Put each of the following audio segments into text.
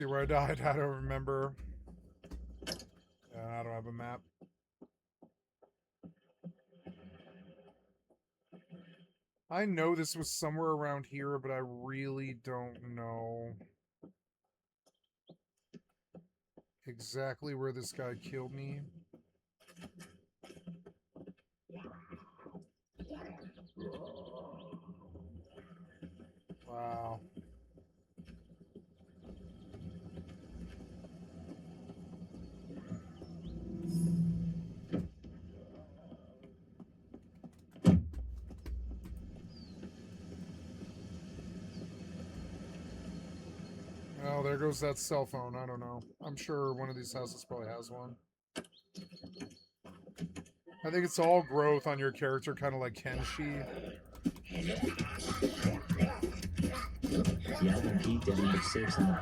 See where I died? I don't remember. Yeah, I don't have a map. I know this was somewhere around here, but I really don't know exactly where this guy killed me. Wow. Oh, there goes that cell phone. I don't know. I'm sure one of these houses probably has one. I think it's all growth on your character, kind of like Kenshi. Yeah, he definitely saves him.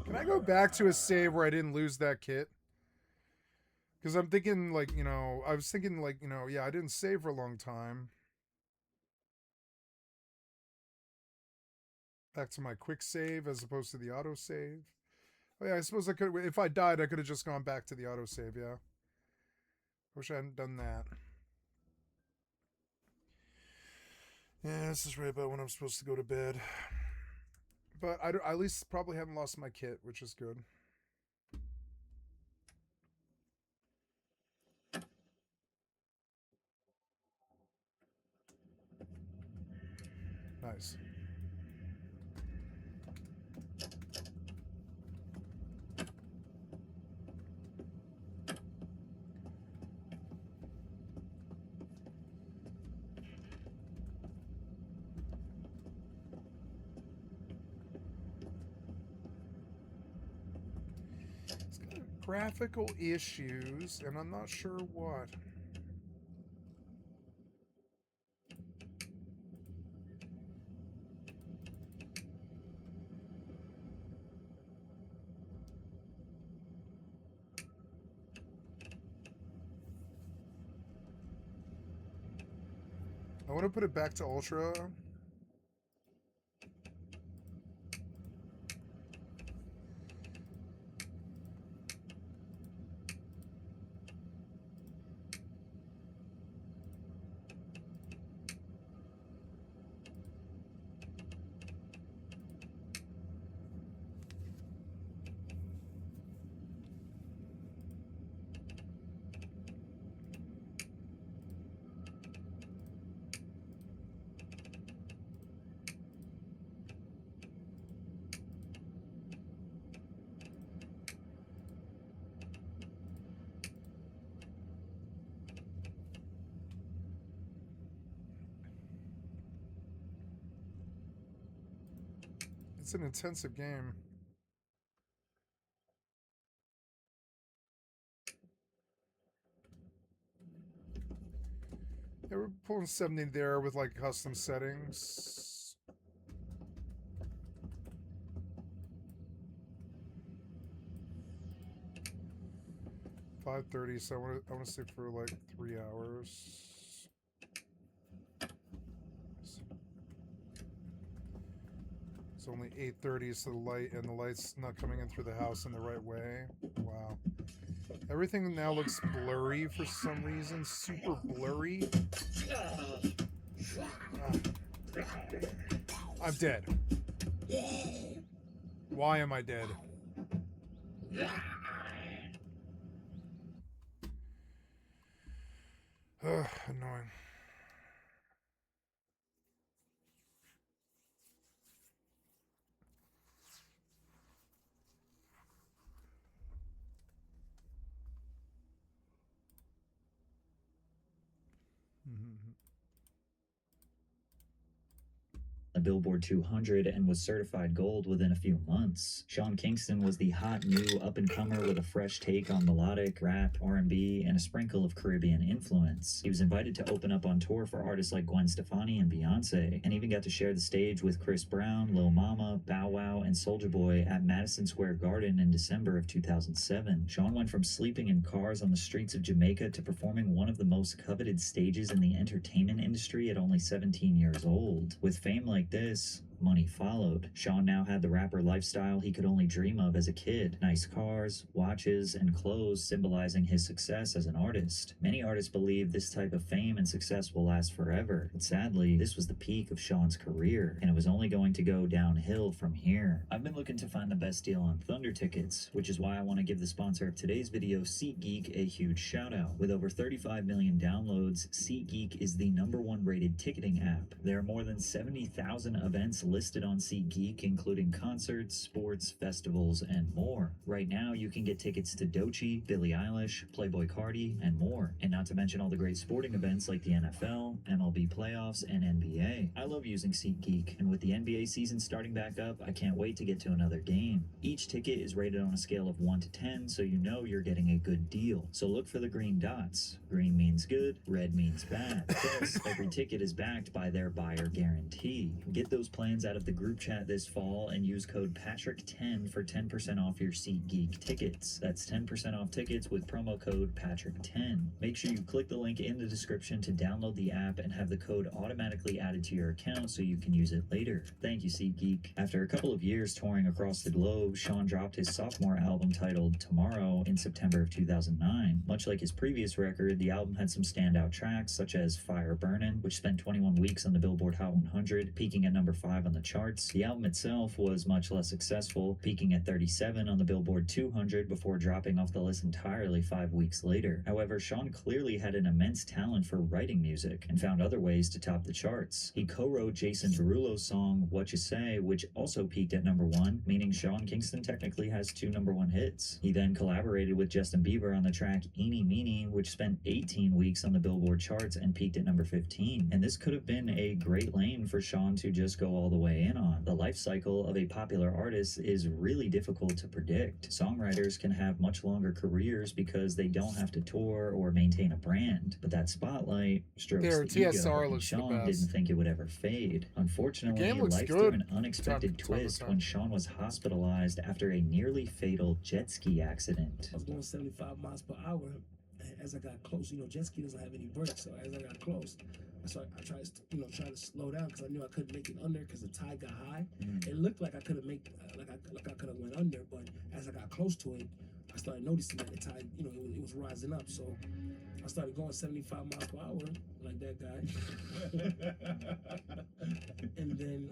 Can I go back to a save where I didn't lose that kit? Because I'm thinking, like, you know, I was thinking, like, you know, yeah, I didn't save for a long time. Back to my quick save as opposed to the auto save. Oh, yeah, I suppose I could, if I died, I could have just gone back to the auto save, yeah. Wish I hadn't done that. Yeah, this is right about when I'm supposed to go to bed. But I at least probably haven't lost my kit, which is good. Nice. It's got graphical issues, and I'm not sure what. I want to put it back to Ultra. 'It's an intensive game. Yeah, we're pulling 70 there with like custom settings. $5:30, so I want to stick for like 3 hours. It's only 8:30, so the light's not coming in through the house in the right way. Wow. Everything now looks blurry for some reason. Super blurry. I'm dead. Why am I dead? Ugh, annoying. Billboard 200 and was certified gold within a few months. Sean Kingston was the hot new up-and-comer with a fresh take on melodic, rap, R&B, and a sprinkle of Caribbean influence. He was invited to open up on tour for artists like Gwen Stefani and Beyonce, and even got to share the stage with Chris Brown, Lil Mama, Bow Wow, and Soulja Boy at Madison Square Garden in December of 2007. Sean went from sleeping in cars on the streets of Jamaica to performing one of the most coveted stages in the entertainment industry at only 17 years old. With fame like this, money followed. Sean now had the rapper lifestyle he could only dream of as a kid. Nice cars, watches, and clothes symbolizing his success as an artist. Many artists believe this type of fame and success will last forever, but sadly, this was the peak of Sean's career, and it was only going to go downhill from here. I've been looking to find the best deal on Thunder tickets, which is why I want to give the sponsor of today's video, SeatGeek, a huge shout out. With over 35 million downloads, SeatGeek is the #1 rated ticketing app. There are more than 70,000 events listed on SeatGeek, including concerts, sports, festivals, and more. Right now, you can get tickets to Doechii, Billie Eilish, Playboi Carti, and more. And not to mention all the great sporting events like the NFL, MLB playoffs, and NBA. I love using SeatGeek, and with the NBA season starting back up, I can't wait to get to another game. Each ticket is rated on a scale of 1 to 10, so you know you're getting a good deal. So look for the green dots. Green means good, red means bad. Plus, every ticket is backed by their buyer guarantee. Get those plans out of the group chat this fall and use code Patrick10 for 10% off your SeatGeek tickets. That's 10% off tickets with promo code Patrick10. Make sure you click the link in the description to download the app and have the code automatically added to your account so you can use it later. Thank you, SeatGeek. After a couple of years touring across the globe, Sean dropped his sophomore album titled Tomorrow in September of 2009. Much like his previous record, the album had some standout tracks such as Fire Burnin', which spent 21 weeks on the Billboard Hot 100, peaking at number 5 on the charts. The album itself was much less successful, peaking at 37 on the Billboard 200 before dropping off the list entirely 5 weeks later. However, Sean clearly had an immense talent for writing music and found other ways to top the charts. He co-wrote Jason Derulo's song What You Say, which also peaked at number 1, meaning Sean Kingston technically has 2 #1 hits. He then collaborated with Justin Bieber on the track Eenie Meenie, which spent 18 weeks on the Billboard charts and peaked at number 15. And this could have been a great lane for Sean to just go all the way in on. The life cycle of a popular artist is really difficult to predict. Songwriters can have much longer careers because they don't have to tour or maintain a brand, but that spotlight strokes Their the ego, TSR and looks the Sean best. didn't think it would ever fade. Unfortunately, The game looks life good. threw an unexpected Time to twist time. when Sean was hospitalized after a nearly fatal jet ski accident. I was going 75 miles per hour. And as I got close, jet ski doesn't have any brakes. So as I got close, I tried to, try to slow down because I knew I couldn't make it under because the tide got high. It looked like I could have like I could have went under, but as I got close to it, I started noticing that the tide, it was rising up. So I started going 75 miles per hour like that guy. And then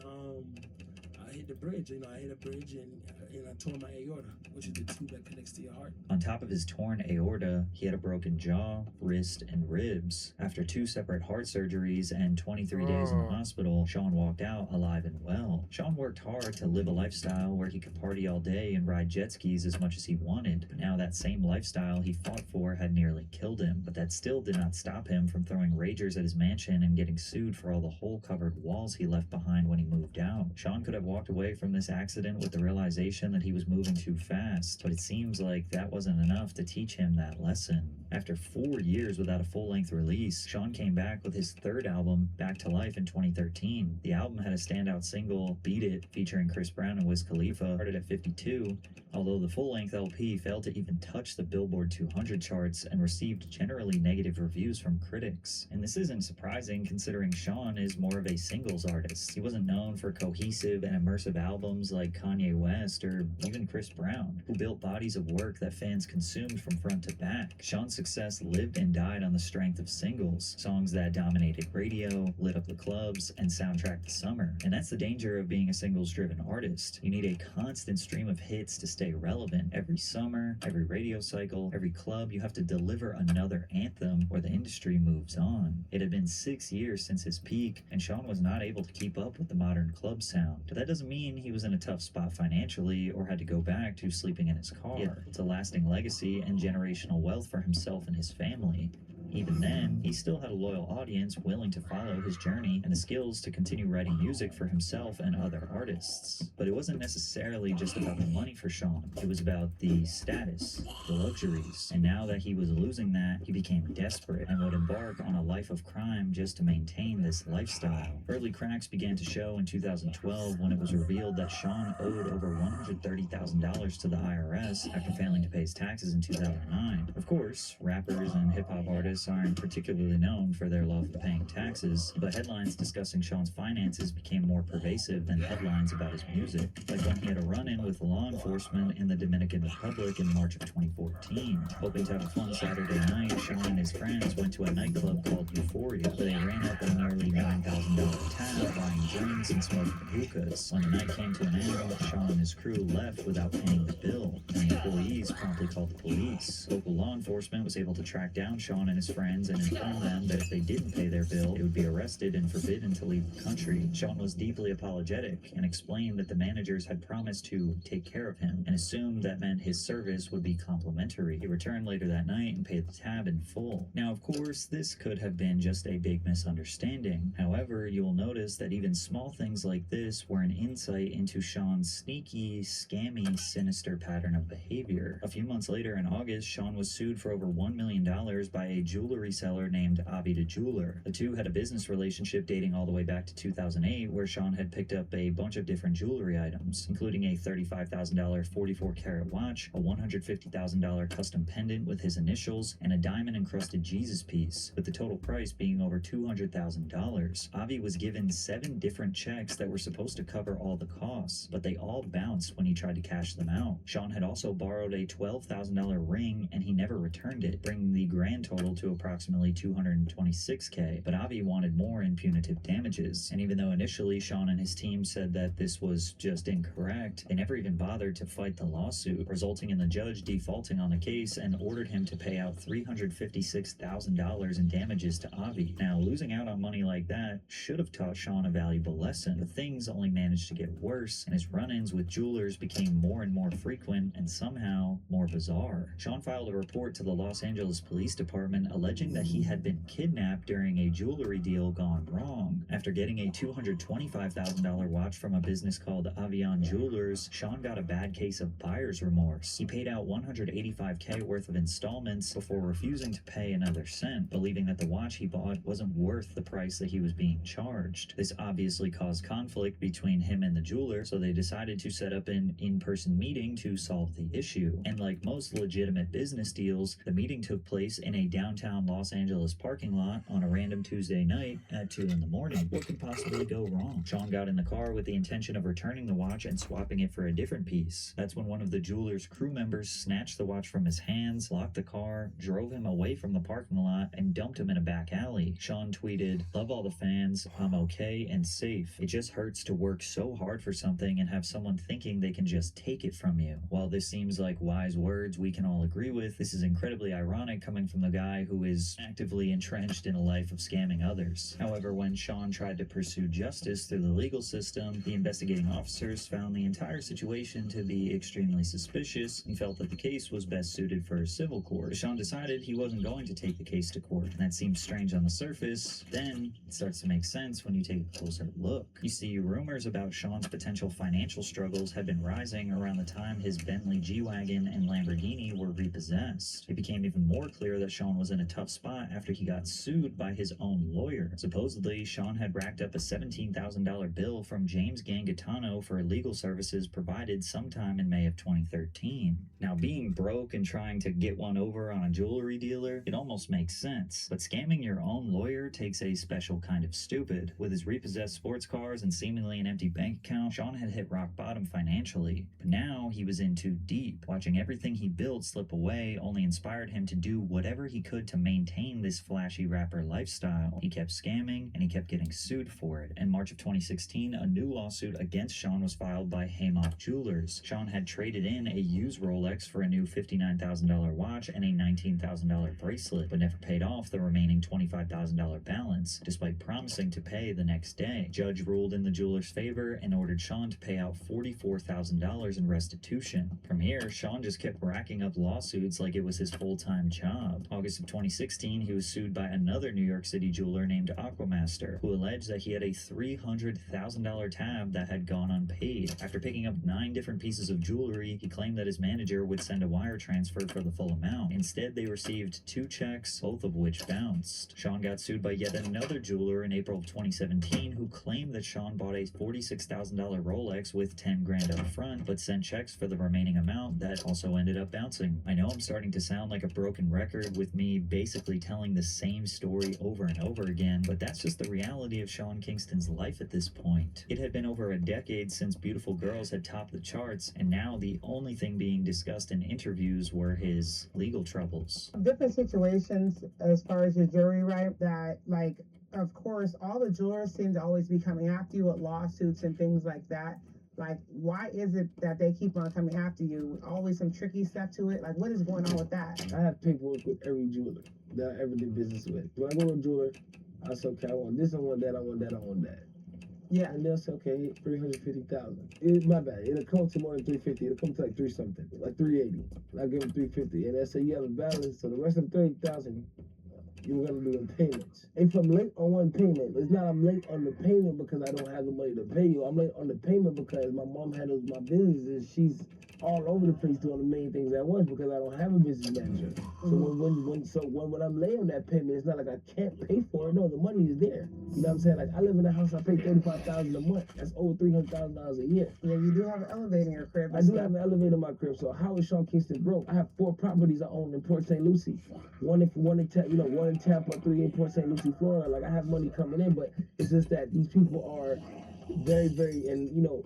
I hit the bridge. I hit a bridge and I tore my aorta, which is the tube that connects to your heart. On top of his torn aorta, he had a broken jaw, wrist, and ribs. After 2 separate heart surgeries and 23 days in the hospital, Sean walked out alive and well. Sean worked hard to live a lifestyle where he could party all day and ride jet skis as much as he wanted. But now that same lifestyle he fought for had nearly killed him. But that still did not stop him from throwing ragers at his mansion and getting sued for all the hole-covered walls he left behind when he moved out. Sean could have walked away from this accident with the realization that he was moving too fast, but it seems like that wasn't enough to teach him that lesson. After 4 years without a full-length release, Sean came back with his 3rd album, Back to Life, in 2013. The album had a standout single, Beat It, featuring Chris Brown and Wiz Khalifa, started at 52, although the full-length LP failed to even touch the Billboard 200 charts and received generally negative reviews from critics. And this isn't surprising considering Sean is more of a singles artist. He wasn't known for cohesive and immersive albums like Kanye West or even Chris Brown, who built bodies of work that fans consumed from front to back. Sean's success lived and died on the strength of singles, songs that dominated radio, lit up the clubs, and soundtracked the summer. And that's the danger of being a singles-driven artist. You need a constant stream of hits to stay relevant. Every summer, every radio cycle, every club, you have to deliver another anthem or the industry moves on. It had been 6 years since his peak, and Sean was not able to keep up with the modern club sound. But that doesn't mean he was in a tough spot financially or had to go back to sleeping in his car. It's a lasting legacy and generational wealth for himself and his family. Even then, he still had a loyal audience willing to follow his journey and the skills to continue writing music for himself and other artists. But it wasn't necessarily just about the money for Sean. It was about the status, the luxuries. And now that he was losing that, he became desperate and would embark on a life of crime just to maintain this lifestyle. Early cracks began to show in 2012 when it was revealed that Sean owed over $130,000 to the IRS after failing to pay his taxes in 2009. Of course, rappers and hip-hop artists aren't particularly known for their love of paying taxes, but headlines discussing Sean's finances became more pervasive than headlines about his music, like when he had a run-in with law enforcement in the Dominican Republic in March of 2014. Hoping to have a fun Saturday night, Sean and his friends went to a nightclub called Euphoria, where they ran up a nearly $9,000 tab buying drinks and smoking hookahs. When the night came to an end, Sean and his crew left without paying the bill, and the employees promptly called the police. Local law enforcement was able to track down Sean and his friends and inform them that if they didn't pay their bill, they would be arrested and forbidden to leave the country. Sean was deeply apologetic and explained that the managers had promised to take care of him and assumed that meant his service would be complimentary. He returned later that night and paid the tab in full. Now, of course, this could have been just a big misunderstanding. However, you will notice that even small things like this were an insight into Sean's sneaky, scammy, sinister pattern of behavior. A few months later, in August, Sean was sued for over $1 million by a jewelry seller named Avi the Jeweler. The two had a business relationship dating all the way back to 2008, where Sean had picked up a bunch of different jewelry items, including a $35,000 44-carat watch, a $150,000 custom pendant with his initials, and a diamond-encrusted Jesus piece, with the total price being over $200,000. Avi was given 7 different checks that were supposed to cover all the costs, but they all bounced when he tried to cash them out. Sean had also borrowed a $12,000 ring, and he never returned it, bringing the grand total to approximately $226K, but Avi wanted more in punitive damages. And even though initially Sean and his team said that this was just incorrect, they never even bothered to fight the lawsuit, resulting in the judge defaulting on the case and ordered him to pay out $356,000 in damages to Avi. Now, losing out on money like that should have taught Sean a valuable lesson, but things only managed to get worse, and his run-ins with jewelers became more and more frequent and somehow more bizarre. Sean filed a report to the Los Angeles Police Department alleging that he had been kidnapped during a jewelry deal gone wrong. After getting a $225,000 watch from a business called Avion Jewelers, Sean got a bad case of buyer's remorse. He paid out $185K worth of installments before refusing to pay another cent, believing that the watch he bought wasn't worth the price that he was being charged. This obviously caused conflict between him and the jeweler, so they decided to set up an in-person meeting to solve the issue. And like most legitimate business deals, the meeting took place in a downtown Los Angeles parking lot on a random Tuesday night at 2 in the morning. What could possibly go wrong? Sean got in the car with the intention of returning the watch and swapping it for a different piece. That's when one of the jeweler's crew members snatched the watch from his hands, locked the car, drove him away from the parking lot, and dumped him in a back alley. Sean tweeted, "Love all the fans, I'm okay and safe. It just hurts to work so hard for something and have someone thinking they can just take it from you." While this seems like wise words we can all agree with, this is incredibly ironic coming from the guy who is actively entrenched in a life of scamming others. However, when Sean tried to pursue justice through the legal system, the investigating officers found the entire situation to be extremely suspicious and felt that the case was best suited for a civil court. Sean decided he wasn't going to take the case to court, and that seems strange on the surface. Then it starts to make sense when you take a closer look. You see, rumors about Sean's potential financial struggles had been rising around the time his Bentley G-Wagon and Lamborghini were repossessed. It became even more clear that Sean was in a tough spot after he got sued by his own lawyer. Supposedly, Sean had racked up a $17,000 bill from James Gangitano for legal services provided sometime in May of 2013. Now, being broke and trying to get one over on a jewelry dealer, it almost makes sense. But scamming your own lawyer takes a special kind of stupid. With his repossessed sports cars and seemingly an empty bank account, Sean had hit rock bottom financially. But now he was in too deep. Watching everything he built slip away only inspired him to do whatever he could to maintain this flashy rapper lifestyle. He kept scamming and he kept getting sued for it. In March of 2016, a new lawsuit against Sean was filed by Haymock Jewelers. Sean had traded in a used Rolex for a new $59,000 watch and a $19,000 bracelet, but never paid off the remaining $25,000 balance, despite promising to pay the next day. Judge ruled in the jeweler's favor and ordered Sean to pay out $44,000 in restitution. From here, Sean just kept racking up lawsuits like it was his full-time job. August of 2016, he was sued by another New York City jeweler named Aquamaster, who alleged that he had a $300,000 tab that had gone unpaid. After picking up 9 different pieces of jewelry, he claimed that his manager would send a wire transfer for the full amount. Instead, they received 2 checks, both of which bounced. Sean got sued by yet another jeweler in April of 2017, who claimed that Sean bought a $46,000 Rolex with 10 grand up front, but sent checks for the remaining amount that also ended up bouncing. I know I'm starting to sound like a broken record with me basically telling the same story over and over again, but that's just the reality of Sean Kingston's life at this point. It had been over a decade since Beautiful Girls had topped the charts, and now the only thing being discussed in interviews were his legal troubles. Different situations as far as your jury, right? That, like, of course, all the jurors seem to always be coming after you with lawsuits and things like that. Like, why is it that they keep on coming after you? Always some tricky stuff to it. Like, what is going on with that? I have paperwork with every jeweler that I ever did business with. When I go to a jeweler, I say, okay, I want this, I want that, I want that, I want that. Yeah. And they'll say, okay, 350,000. My bad. It'll come to more than 350. It'll come to like 3 something, like 380. And I give them 350, and they'll say you have a balance. So the rest of 30,000, you're gonna do the payments. If I'm late on one payment, it's not I'm late on the payment because I don't have the money to pay you. I'm late on the payment because my mom handles my business and she's all over the place doing the main things at once because I don't have a business manager. So when I'm late on that payment, it's not like I can't pay for it. No, the money is there. You know what I'm saying? Like, I live in a house, I pay $35,000 a month. That's over $300,000 a year. Yeah, you do have an elevator in your crib. I do have an elevator in my crib. So how is Sean Kingston broke? I have 4 properties I own in Port St. Lucie. One in Tampa, 3 in Port St. Lucie, Florida. Like, I have money coming in, but it's just that these people are very, very, and no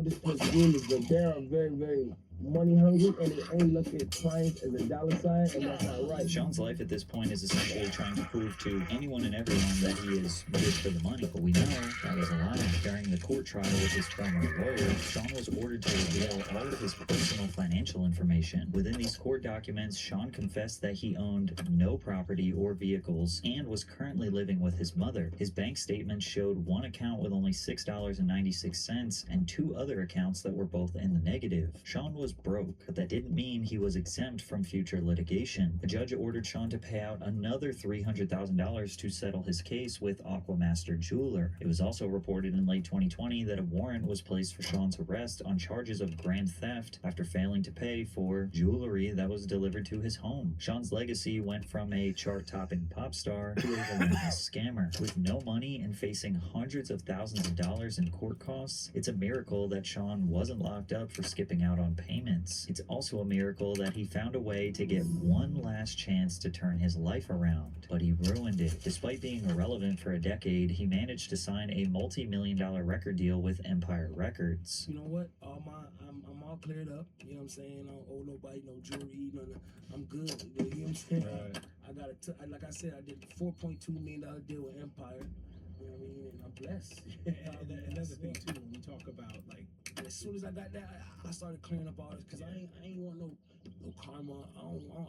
disrespect to this, but they are very, very money hungry, and they only look at clients as a dollar sign, and that's not right. Sean's life at this point is essentially trying to prove to anyone and everyone that he is good for the money, but we know that was a lie. During the court trial with his former lawyer, Sean was ordered to reveal all of his personal financial information. Within these court documents, Sean confessed that he owned no property or vehicles and was currently living with his mother. His bank statement showed one account with only $6.96 and 2 other accounts that were both in the negative. Sean was broke, but that didn't mean he was exempt from future litigation. The judge ordered Sean to pay out another $300,000 to settle his case with Aquamaster Jeweler. It was also reported in late 2020 that a warrant was placed for Sean's arrest on charges of grand theft after failing to pay for jewelry that was delivered to his home. Sean's legacy went from a chart-topping pop star to a relentless scammer. With no money and facing hundreds of thousands of dollars in court costs, it's a miracle that Sean wasn't locked up for skipping out on payments. It's also a miracle that he found a way to get one last chance to turn his life around, but he ruined it. Despite being irrelevant for a decade, he managed to sign a multi-million-dollar record deal with Empire Records. You know what? I'm all cleared up. You know what I'm saying? I don't owe nobody no jewelry. I'm good. You know what I'm saying? Right. I got like I said, I did a $4.2 million deal with Empire. You know what I mean? And I'm blessed. And that's the thing too. When we talk about like, As soon as I got that, I started clearing up all this because I ain't want no karma.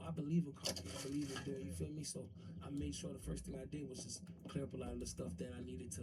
I believe in karma. I believe in doing. You feel me? So I made sure the first thing I did was just clear up a lot of the stuff that I needed to,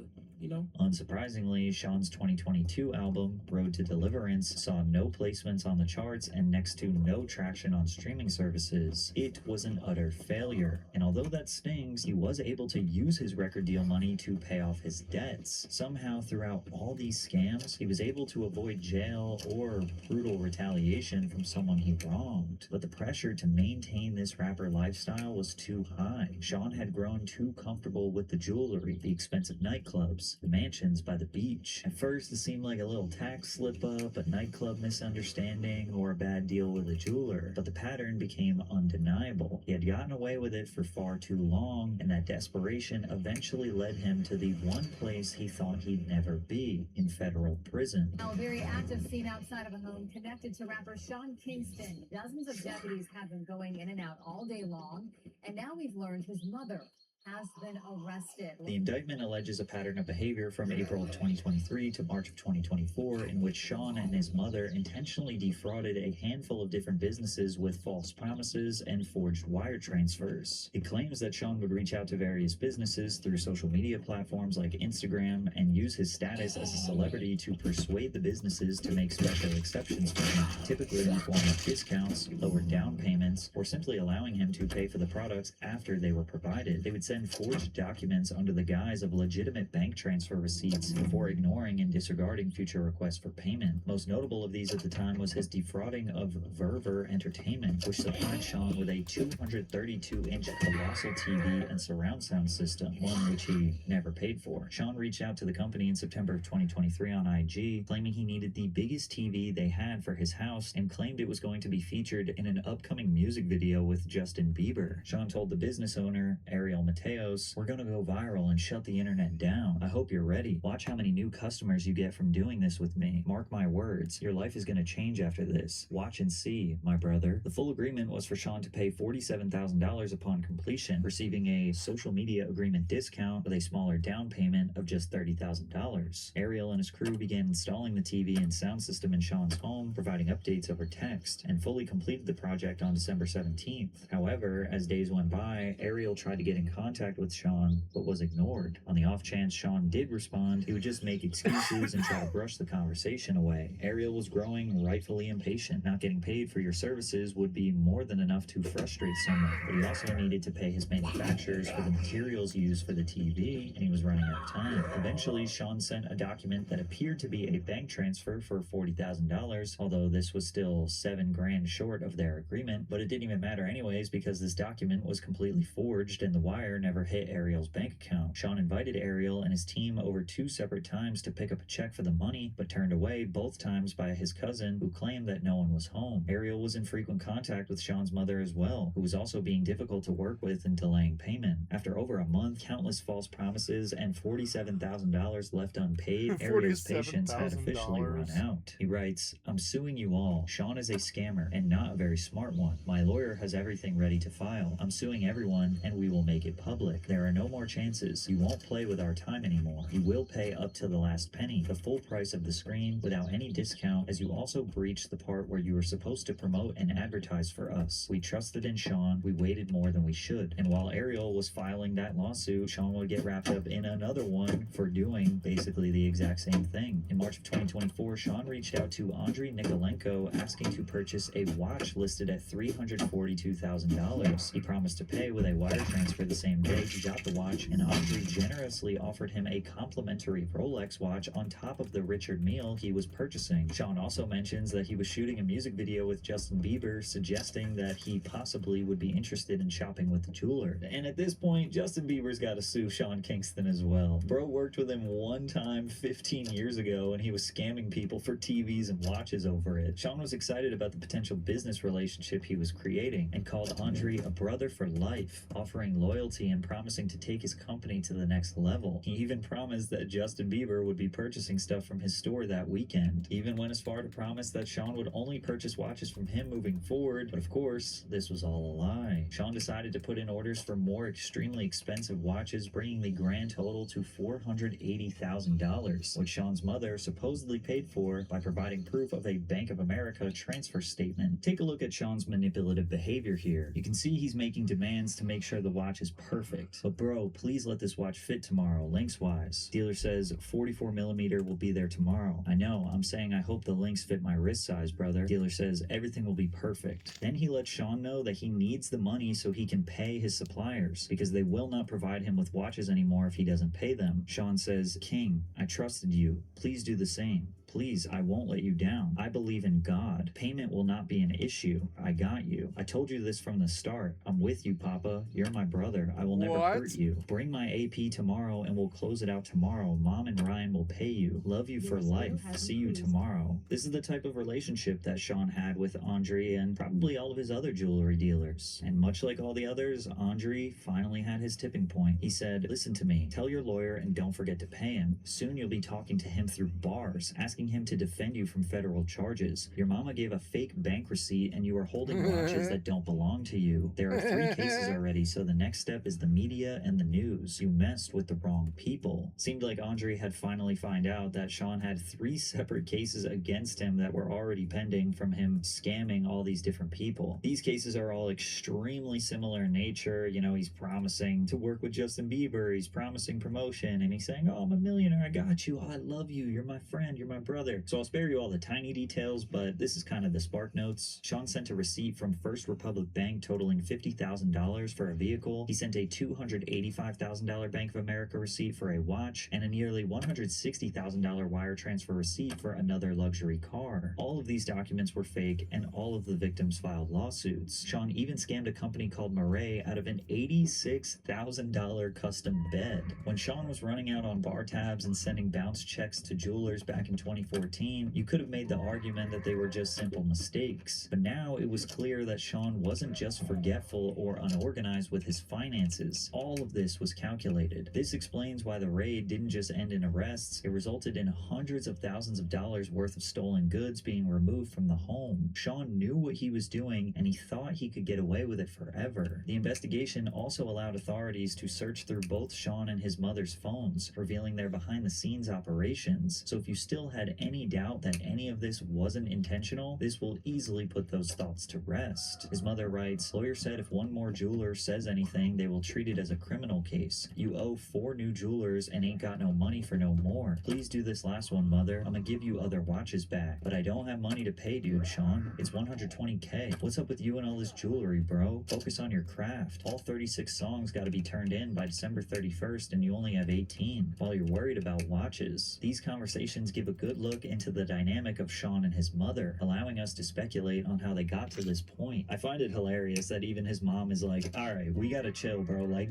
Unsurprisingly, Sean's 2022 album, Road to Deliverance, saw no placements on the charts and next to no traction on streaming services. It was an utter failure. And although that stings, he was able to use his record deal money to pay off his debts. Somehow, throughout all these scams, he was able to avoid jail or brutal retaliation from someone he wronged. But the pressure to maintain this rapper lifestyle was too high. Sean had grown too comfortable with the jewelry, the expensive nightclubs, the mansions by the beach. At first, it seemed like a little tax slip-up, a nightclub misunderstanding, or a bad deal with a jeweler. But the pattern became undeniable. He had gotten away with it for far too long, and that desperation eventually led him to the one place he thought he'd never be, in federal prison. Now, a very active scene outside of a home connected to rapper Sean Kingston. Dozens of deputies have been going in and out all day long, and now we've learned his mother has been arrested. The indictment alleges a pattern of behavior from April of 2023 to March of 2024 in which Sean and his mother intentionally defrauded a handful of different businesses with false promises and forged wire transfers. It claims that Sean would reach out to various businesses through social media platforms like Instagram and use his status as a celebrity to persuade the businesses to make special exceptions for him, typically in the form of discounts, lower down payments, or simply allowing him to pay for the products after they were provided. They would send forged documents under the guise of legitimate bank transfer receipts before ignoring and disregarding future requests for payment. Most notable of these at the time was his defrauding of Verver Entertainment, which supplied Sean with a 232-inch colossal TV and surround sound system, one which he never paid for. Sean reached out to the company in September of 2023 on IG, claiming he needed the biggest TV they had for his house and claimed it was going to be featured in an upcoming music video with Justin Bieber. Sean told the business owner, Ariel Mateos, "We're gonna go viral and shut the internet down. I hope you're ready. Watch how many new customers you get from doing this with me. Mark my words. Your life is gonna change after this. Watch and see, my brother." The full agreement was for Sean to pay $47,000 upon completion, receiving a social media agreement discount with a smaller down payment of just $30,000. Ariel and his crew began installing the TV and sound system in Sean's home, providing updates over text, and fully completed the project on December 17th. However, as days went by, Ariel tried to get in contact with Sean, but was ignored. On the off chance Sean did respond, he would just make excuses and try to brush the conversation away. Ariel was growing rightfully impatient. Not getting paid for your services would be more than enough to frustrate someone, but he also needed to pay his manufacturers for the materials used for the TV, and he was running out of time. Eventually, Sean sent a document that appeared to be a bank transfer for $40,000, although this was still $7,000 short of their agreement, but it didn't even matter anyways because this document was completely forged and the wire never hit Ariel's bank account. Sean invited Ariel and his team over 2 separate times to pick up a check for the money, but turned away both times by his cousin, who claimed that no one was home. Ariel was in frequent contact with Sean's mother as well, who was also being difficult to work with and delaying payment. After over a month, countless false promises, and $47,000 left unpaid, Ariel's patience had officially run out. He writes, "I'm suing you all. Sean is a scammer, and not a very smart one. My lawyer has everything ready to file. I'm suing everyone, and we will make it public. There are no more chances. You won't play with our time anymore. You will pay up to the last penny, the full price of the screen, without any discount, as you also breached the part where you were supposed to promote and advertise for us. We trusted in Sean. We waited more than we should." And while Ariel was filing that lawsuit, Sean would get wrapped up in another one for doing basically the exact same thing. In March of 2024, Sean reached out to Andriy Nikolenko asking to purchase a watch listed at $342,000. He promised to pay with a wire transfer the same day he got the watch, and Andriy generously offered him a complimentary Rolex watch on top of the Richard Mille he was purchasing. Sean also mentions that he was shooting a music video with Justin Bieber, suggesting that he possibly would be interested in shopping with the jeweler. And at this point, Justin Bieber's got to sue Sean Kingston as well. Bro worked with him one time 15 years ago, and he was scamming people for TVs and watches over it. Sean was excited about the potential business relationship he was creating and called Andriy a brother for life, offering loyalty and promising to take his company to the next level. He even promised that Justin Bieber would be purchasing stuff from his store that weekend. He even went as far to promise that Sean would only purchase watches from him moving forward, but of course, this was all a lie. Sean decided to put in orders for more extremely expensive watches, bringing the grand total to $480,000, which Sean's mother supposedly paid for by providing proof of a Bank of America transfer statement. Take a look at Sean's manipulative behavior here. You can see he's making demands to make sure the watch is perfect. But bro, please let this watch fit tomorrow, lengthwise. Dealer says 44mm will be there tomorrow. I know, I'm saying I hope the links fit my wrist size, brother. Dealer says everything will be perfect. Then he lets Sean know that he needs the money so he can pay his suppliers, because they will not provide him with watches anymore if he doesn't pay them. Sean says, "King, I trusted you. Please do the same. Please, I won't let you down. I believe in God. Payment will not be an issue. I got you. I told you this from the start. I'm with you, Papa. You're my brother. I will never hurt you. Bring my AP tomorrow and we'll close it out tomorrow. Mom and Ryan will pay you. Love you for life. See you tomorrow." This is the type of relationship that Sean had with Andriy and probably all of his other jewelry dealers. And much like all the others, Andriy finally had his tipping point. He said, "Listen to me. Tell your lawyer and don't forget to pay him. Soon you'll be talking to him through bars, asking asking him to defend you from federal charges. Your mama gave a fake bank receipt and you are holding watches that don't belong to you. There are 3 cases already, so the next step is the media and the news. You messed with the wrong people. Seemed like Andre had finally found out that Sean had 3 separate cases against him that were already pending from him scamming all these different people. These cases are all extremely similar in nature. You know, he's promising to work with Justin Bieber, he's promising promotion, and he's saying, oh, I'm a millionaire, I got you, oh, I love you, you're my friend, you're my brother. So I'll spare you all the tiny details, but this is kind of the spark notes. Sean sent a receipt from First Republic Bank totaling $50,000 for a vehicle. He sent a $285,000 Bank of America receipt for a watch, and a nearly $160,000 wire transfer receipt for another luxury car. All of these documents were fake, and all of the victims filed lawsuits. Sean even scammed a company called Murray out of an $86,000 custom bed. When Sean was running out on bar tabs and sending bounce checks to jewelers back in 2014, you could have made the argument that they were just simple mistakes. But now it was clear that Sean wasn't just forgetful or unorganized with his finances. All of this was calculated. This explains why the raid didn't just end in arrests. It resulted in hundreds of thousands of dollars worth of stolen goods being removed from the home. Sean knew what he was doing, and he thought he could get away with it forever. The investigation also allowed authorities to search through both Sean and his mother's phones, revealing their behind-the-scenes operations. So if you still had any doubt that any of this wasn't intentional, this will easily put those thoughts to rest. His mother writes, lawyer said if one more jeweler says anything, they will treat it as a criminal case. You owe 4 new jewelers and ain't got no money for no more. Please do this last one, mother. I'ma give you other watches back. But I don't have money to pay, dude, Sean. It's $120K. What's up with you and all this jewelry, bro? Focus on your craft. All 36 songs gotta be turned in by December 31st and you only have 18, while you're worried about watches. These conversations give a good look into the dynamic of Sean and his mother, allowing us to speculate on how they got to this point. I find it hilarious that even his mom is like, alright, we gotta chill, bro. Like,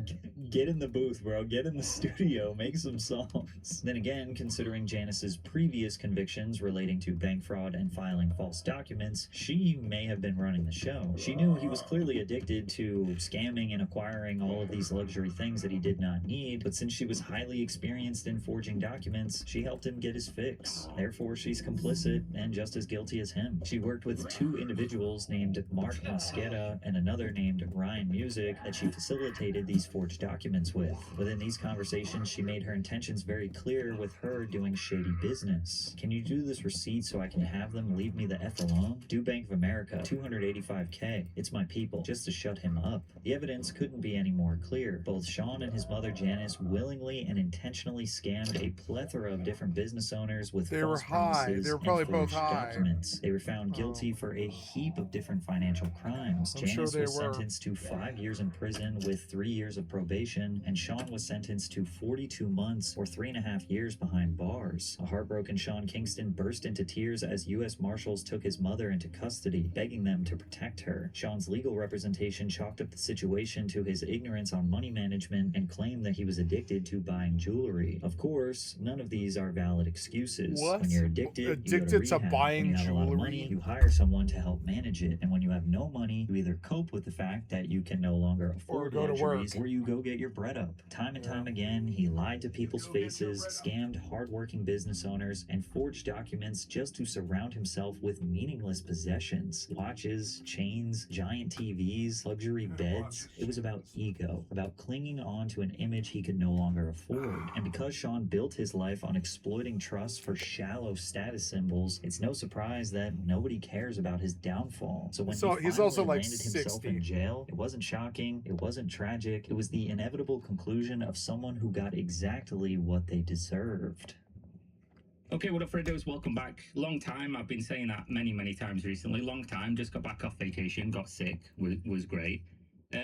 get in the booth, bro. Get in the studio. Make some songs. Then again, considering Janice's previous convictions relating to bank fraud and filing false documents, she may have been running the show. She knew he was clearly addicted to scamming and acquiring all of these luxury things that he did not need, but since she was highly experienced in forging documents, she helped him get his fix. Therefore, she's complicit and just as guilty as him. She worked with 2 individuals named Mark Mosqueda and another named Ryan Music that she facilitated these forged documents with. Within these conversations, she made her intentions very clear with her doing shady business. Can you do this receipt so I can have them leave me the F alone? Do Bank of America, $285K. It's my people, just to shut him up. The evidence couldn't be any more clear. Both Sean and his mother Janice willingly and intentionally scammed a plethora of different business owners with They were false high. promises They were probably and both forged high. documents. They were found guilty for a heap of different financial crimes. I'm sure Janice they was were. sentenced to 5 years in prison with 3 years of probation, and Sean was sentenced to 42 months or 3.5 years behind bars. A heartbroken Sean Kingston burst into tears as U.S. Marshals took his mother into custody, begging them to protect her. Sean's legal representation chalked up the situation to his ignorance on money management and claimed that he was addicted to buying jewelry. Of course, none of these are valid excuses. What? When you're addicted, you Addicted go to to rehab. buying When you have a lot of jewelry? money, you hire someone to help manage it. And when you have no money, you either cope with the fact that you can no longer afford go to work. luxuries, or you go get your bread up. Time and time again, he lied to people's faces, scammed hardworking business owners, and forged documents just to surround himself with meaningless possessions. Watches, chains, giant TVs, luxury beds. It was about ego, about clinging on to an image he could no longer afford. And because Sean built his life on exploiting trust for shallow status symbols, it's no surprise that nobody cares about his downfall. So when So he he's finally also like landed himself 60. in jail, it wasn't shocking, it wasn't tragic, it was the inevitable conclusion of someone who got exactly what they deserved. Okay, what up, Freddos? Welcome back. Long time. I've been saying that many times recently. Long time. Just got back off vacation. Got sick. Was great.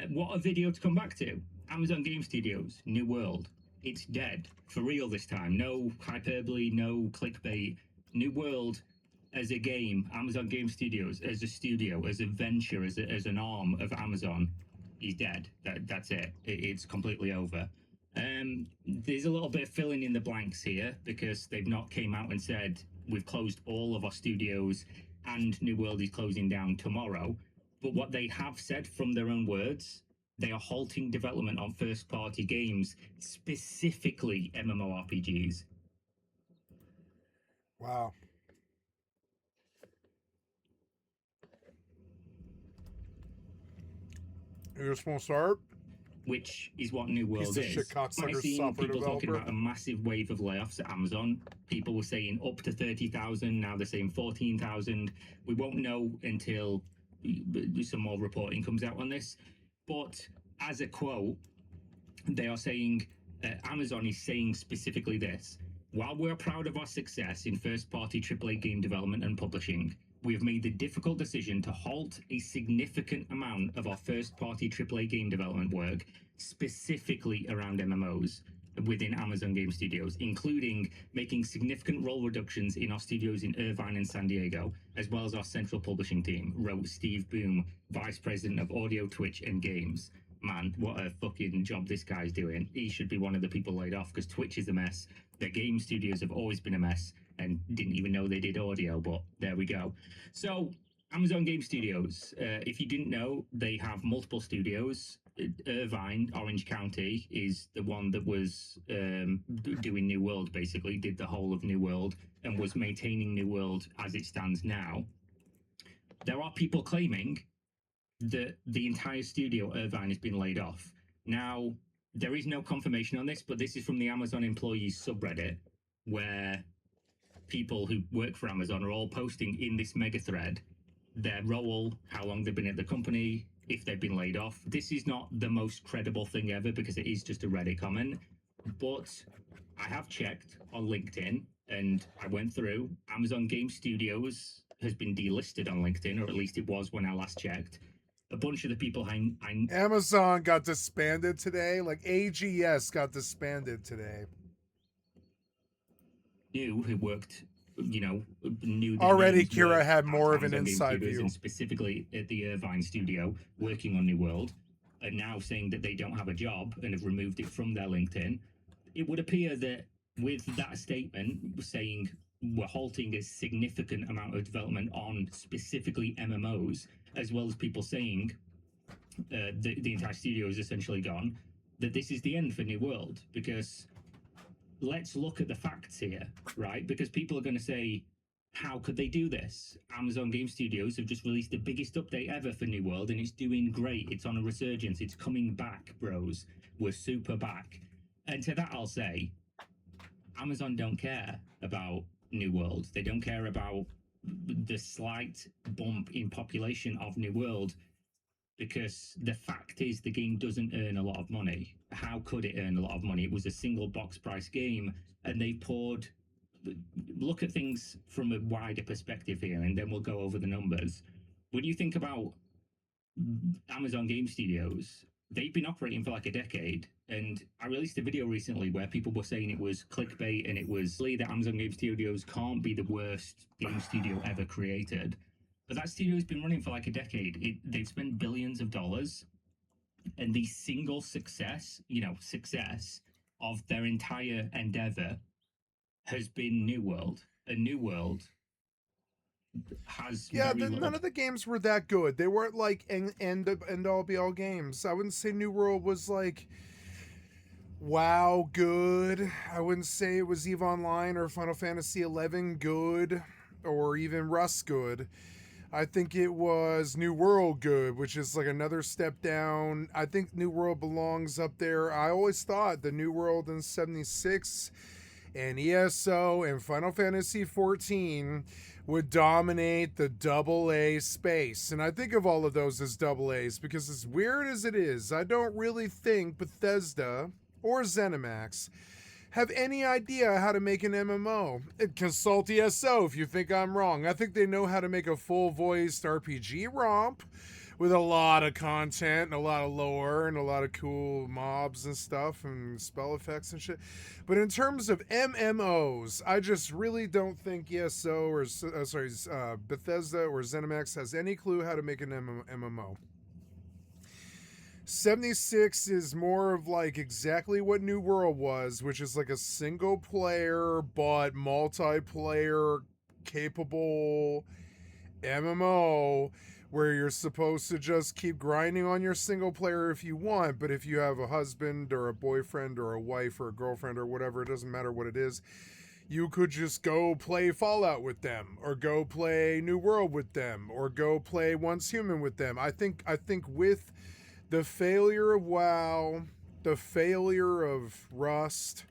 What a video to come back to. Amazon Game Studios, New World. It's dead. For real this time. No hyperbole, no clickbait. New World as a game. Amazon Game Studios as a studio, as a venture, as an arm of Amazon is dead. That's it. It's completely over. There's a little bit of filling in the blanks here because they've not came out and said we've closed all of our studios and New World is closing down tomorrow. But what they have said from their own words, they are halting development on first-party games, specifically MMORPGs. Wow. You just want to start? which is what New World Piece of is. shit cocksucker I've seen software people talking developer. about a massive wave of layoffs at Amazon. People were saying up to 30,000. Now they're saying 14,000. We won't know until some more reporting comes out on this. But as a quote, they are saying, Amazon is saying specifically this: while we're proud of our success in first-party AAA game development and publishing, we have made the difficult decision to halt a significant amount of our first-party AAA game development work, specifically around MMOs, within Amazon Game Studios, including making significant role reductions in our studios in Irvine and San Diego, as well as our central publishing team, wrote Steve Boom, Vice President of Audio, Twitch, and Games. Man, what a fucking job this guy's doing. He should be one of the people laid off, because Twitch is a mess. Their game studios have always been a mess, and didn't even know they did audio, but there we go. So, Amazon Game Studios, if you didn't know, they have multiple studios. Irvine, Orange County, is the one that was doing New World, basically, did the whole of New World, and was maintaining New World as it stands now. There are people claiming that the entire studio, Irvine, has been laid off. Now, there is no confirmation on this, but this is from the Amazon employees subreddit, where people who work for Amazon are all posting in this mega thread their role, how long they've been at the company, if they've been laid off. This is not the most credible thing ever, because it is just a Reddit comment, but I have checked on LinkedIn, and I went through. Amazon Game Studios has been delisted on LinkedIn, or at least it was when I last checked. A bunch of the people I Amazon got disbanded today. Like AGS got disbanded today. knew who worked, you know, knew Already names Kira worked had at more of an Amazon Game inside Studios, view. and specifically at the Irvine studio working on New World, are now saying that they don't have a job and have removed it from their LinkedIn. It would appear that with that statement saying we're halting a significant amount of development on specifically MMOs, as well as people saying the entire studio is essentially gone, that this is the end for New World. Because let's look at the facts here, right? Because people are going to say, how could they do this? Amazon Game Studios have just released the biggest update ever for New World, and it's doing great. It's on a resurgence. It's coming back, bros. We're super back. And to that, I'll say, Amazon don't care about New World. They don't care about the slight bump in population of New World, because the fact is the game doesn't earn a lot of money. How could it earn a lot of money? It was a single box price game, and they poured... Look at things from a wider perspective here, and then we'll go over the numbers. When you think about Amazon Game Studios, they've been operating for like a decade, and I released a video recently where people were saying it was clickbait, and it was that Amazon Game Studios can't be the worst game studio ever created. But that studio has been running for like a decade. They've spent billions of dollars, and the single success of their entire endeavor has been New World. And New World has none of the games were that good. They weren't like end all be all games. I wouldn't say New World was like wow good. I wouldn't say it was EVE Online or Final Fantasy 11 good, or even Rust good. I think it was New World good, which is like another step down. I think New World belongs up there. I always thought the New World in 76 and ESO and Final Fantasy 14 would dominate the AA space. And I think of all of those as AA's, because as weird as it is, I don't really think Bethesda or ZeniMax have any idea how to make an MMO. Consult ESO if you think I'm wrong. I think they know how to make a full-voiced RPG romp with a lot of content and a lot of lore and a lot of cool mobs and stuff and spell effects and shit. But in terms of MMOs, I just really don't think ESO or Bethesda or ZeniMax has any clue how to make an MMO. 76 is more of like exactly what New World was, which is like a single player but multiplayer capable MMO where you're supposed to just keep grinding on your single player if you want, but if you have a husband or a boyfriend or a wife or a girlfriend or whatever, it doesn't matter what it is, you could just go play Fallout with them, or go play New World with them, or go play Once Human with them. I think with The failure of WoW, the failure of Rust,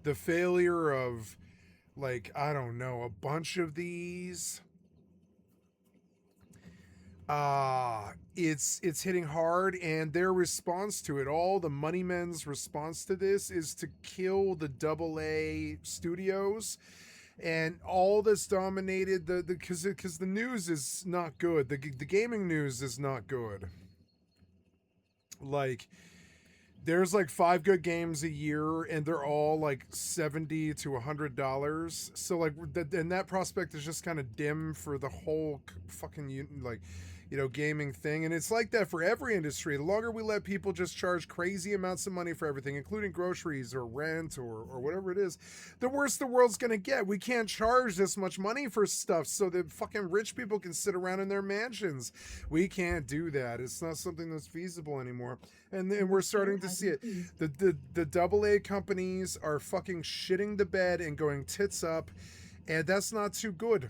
the failure of, like, I don't know, a bunch of these. It's hitting hard, and their response to it, all the money men's response to this, is to kill the AA studios, and all that's dominated because the news is not good. The gaming news is not good. Like, there's like 5 good games a year, and they're all like $70 to $100. So like, and that prospect is just kind of dim for the whole fucking gaming thing. And it's like that for every industry. The longer we let people just charge crazy amounts of money for everything, including groceries or rent or whatever it is, the worse the world's gonna get. We can't charge this much money for stuff so that fucking rich people can sit around in their mansions. We can't do that. It's not something that's feasible anymore. And then we're starting to see it. The AA companies are fucking shitting the bed and going tits up, and that's not too good.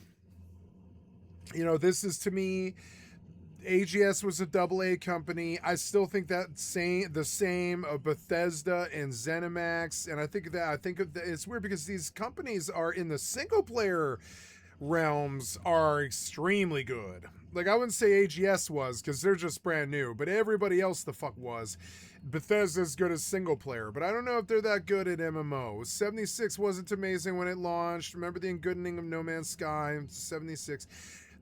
You know, this is, to me, AGS was a AA company. I still think the same of Bethesda and ZeniMax, and I think it's weird because these companies are in the single player realms are extremely good. Like, I wouldn't say AGS was, because they're just brand new, but everybody else the fuck was. Bethesda's good as single player, but I don't know if they're that good at MMO. 76 wasn't amazing when it launched. Remember the Engoodening of No Man's Sky? 76.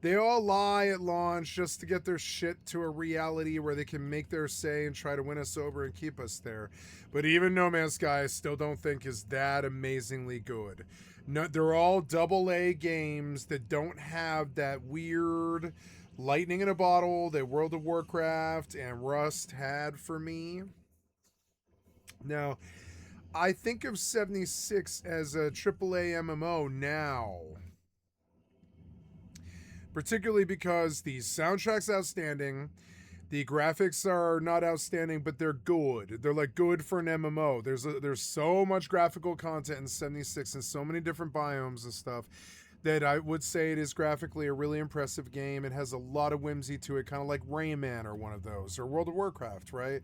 They all lie at launch just to get their shit to a reality where they can make their say and try to win us over and keep us there. But even No Man's Sky I still don't think is that amazingly good. No, they're all AA games that don't have that weird lightning in a bottle that World of Warcraft and Rust had for me. Now, I think of 76 as a AAA MMO now. Particularly because the soundtrack's outstanding, the graphics are not outstanding, but they're good. They're like good for an MMO. There's so much graphical content in 76 and so many different biomes and stuff that I would say it is graphically a really impressive game. It has a lot of whimsy to it, kind of like Rayman or one of those, or World of Warcraft, right?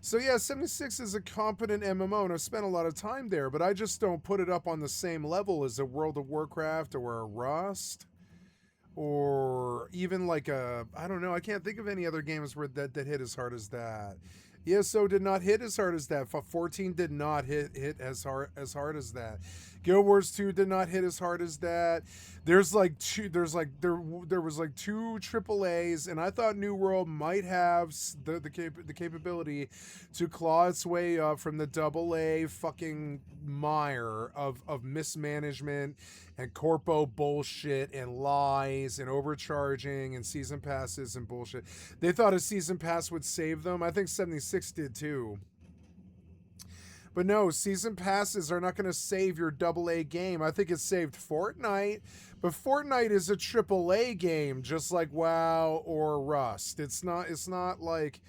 So yeah, 76 is a competent MMO, and I've spent a lot of time there, but I just don't put it up on the same level as a World of Warcraft or a Rust. Or even like I don't know, I can't think of any other games where that hit as hard as that. ESO did not hit as hard as that. 14 did not hit as hard as that. Guild Wars 2 did not hit as hard as that. There was like two AAAs, and I thought New World might have the capability to claw its way up from the AA fucking mire of mismanagement and corpo bullshit and lies and overcharging and season passes and bullshit. They thought a season pass would save them. I think 76 did too. But no, season passes are not going to save your AA game. I think it saved Fortnite, but Fortnite is a AAA game, just like WoW or Rust. It's not like,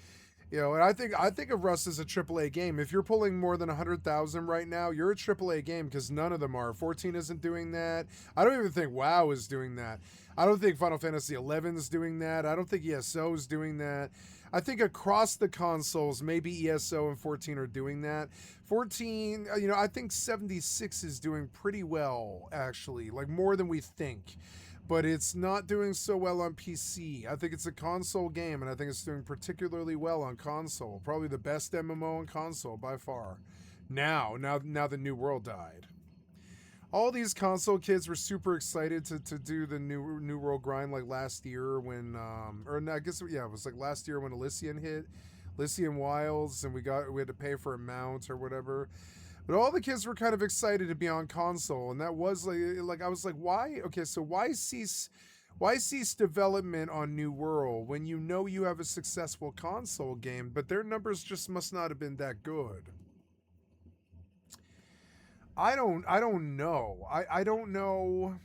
you know, and I think of Rust as a AAA game. If you're pulling more than 100,000 right now, you're a AAA game, because none of them are. 14 isn't doing that. I don't even think WoW is doing that. I don't think Final Fantasy 11 is doing that. I don't think ESO is doing that. I think across the consoles, maybe ESO and 14 are doing that. 14, you know, I think 76 is doing pretty well, actually, like more than we think. But it's not doing so well on PC. I think it's a console game, and I think it's doing particularly well on console. Probably the best MMO on console by far. Now the New World died. All these console kids were super excited to do the New World grind, like last year when, I guess, yeah, it was like last year when Elysian hit, Elysian Wilds, and we had to pay for a mount or whatever. But all the kids were kind of excited to be on console, and that was like I was like, why? Okay, so why cease development on New World when you know you have a successful console game, but their numbers just must not have been that good. I don't know. I don't know.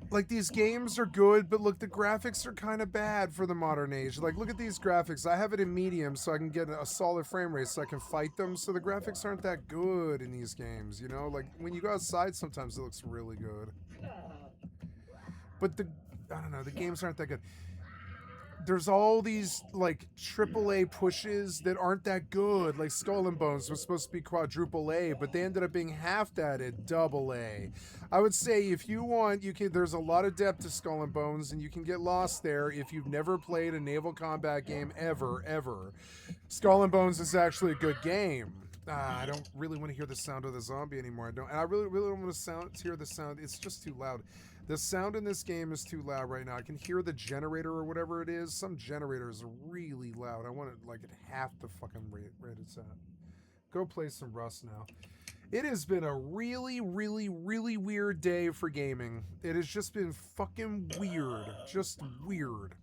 Like, these games are good, but look, the graphics are kind of bad for the modern age. Like, look at these graphics. I have it in medium so I can get a solid frame rate so I can fight them. So the graphics aren't that good in these games, you know? Like, when you go outside, sometimes it looks really good. But I don't know, the games aren't that good. there's all these like AAA pushes that aren't that good. Like Skull and Bones was supposed to be quadruple A, but they ended up being half that at double A. I would say if you want, you can. There's a lot of depth to Skull and Bones, and you can get lost there if you've never played a naval combat game ever. Skull and Bones is actually a good game. I don't really want to hear the sound of the zombie anymore. I really don't want to hear the sound. It's just too loud. The sound in this game is too loud right now. I can hear the generator or whatever it is. Some generators are really loud. I want it like at half the fucking rate it's at. Go play some Rust now. It has been a really weird day for gaming. It has just been fucking weird. Just weird.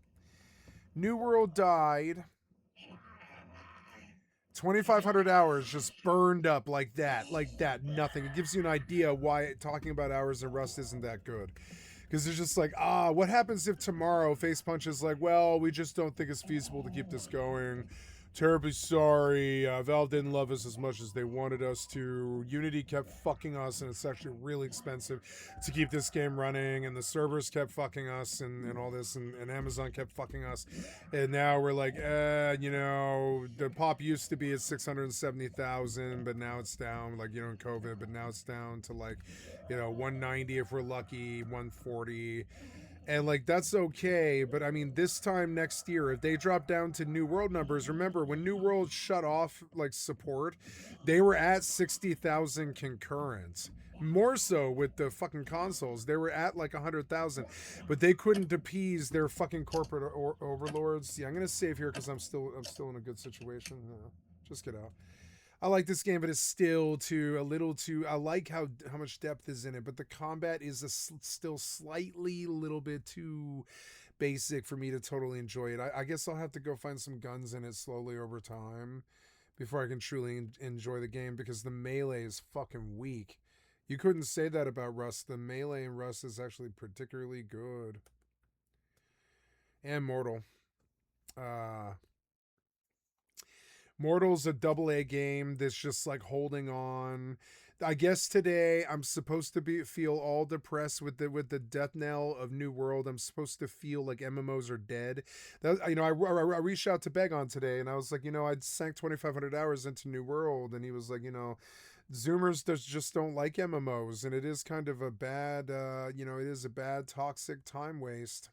New World died. 2,500 hours just burned up like that, nothing. It gives you an idea why talking about hours in Rust isn't that good. Because it's just like, what happens if tomorrow Face Punch is like, well, we just don't think it's feasible to keep this going. Terribly sorry. Valve didn't love us as much as they wanted us to. Unity kept fucking us, and it's actually really expensive to keep this game running. And the servers kept fucking us, and all this, and Amazon kept fucking us. And now we're like, the pop used to be at 670,000, but now it's down, like, in COVID, but now it's down to like, 190 if we're lucky, 140. And like, that's okay, but I mean, this time next year, if they drop down to New World numbers, remember when New World shut off like support, they were at 60,000 concurrent. More so with the fucking consoles, they were at like 100,000, but they couldn't appease their fucking corporate overlords. Yeah, I'm gonna save here because I'm still in a good situation. Just get out. I like this game, but it's still a little too. I like how much depth is in it, but the combat is still slightly a little bit too basic for me to totally enjoy it. I guess I'll have to go find some guns in it slowly over time before I can truly enjoy the game, because the melee is fucking weak. You couldn't say that about Rust. The melee in Rust is actually particularly good. And Mortal. Mortal's a AA game that's just like holding on. I guess today I'm supposed to feel all depressed with the death knell of New World. I'm supposed to feel like MMOs are dead. That, I reached out to Begon today, and I was like, I'd sank 2,500 hours into New World, and he was like, Zoomers just don't like MMOs, and it is kind of a bad, it is a bad toxic time waste.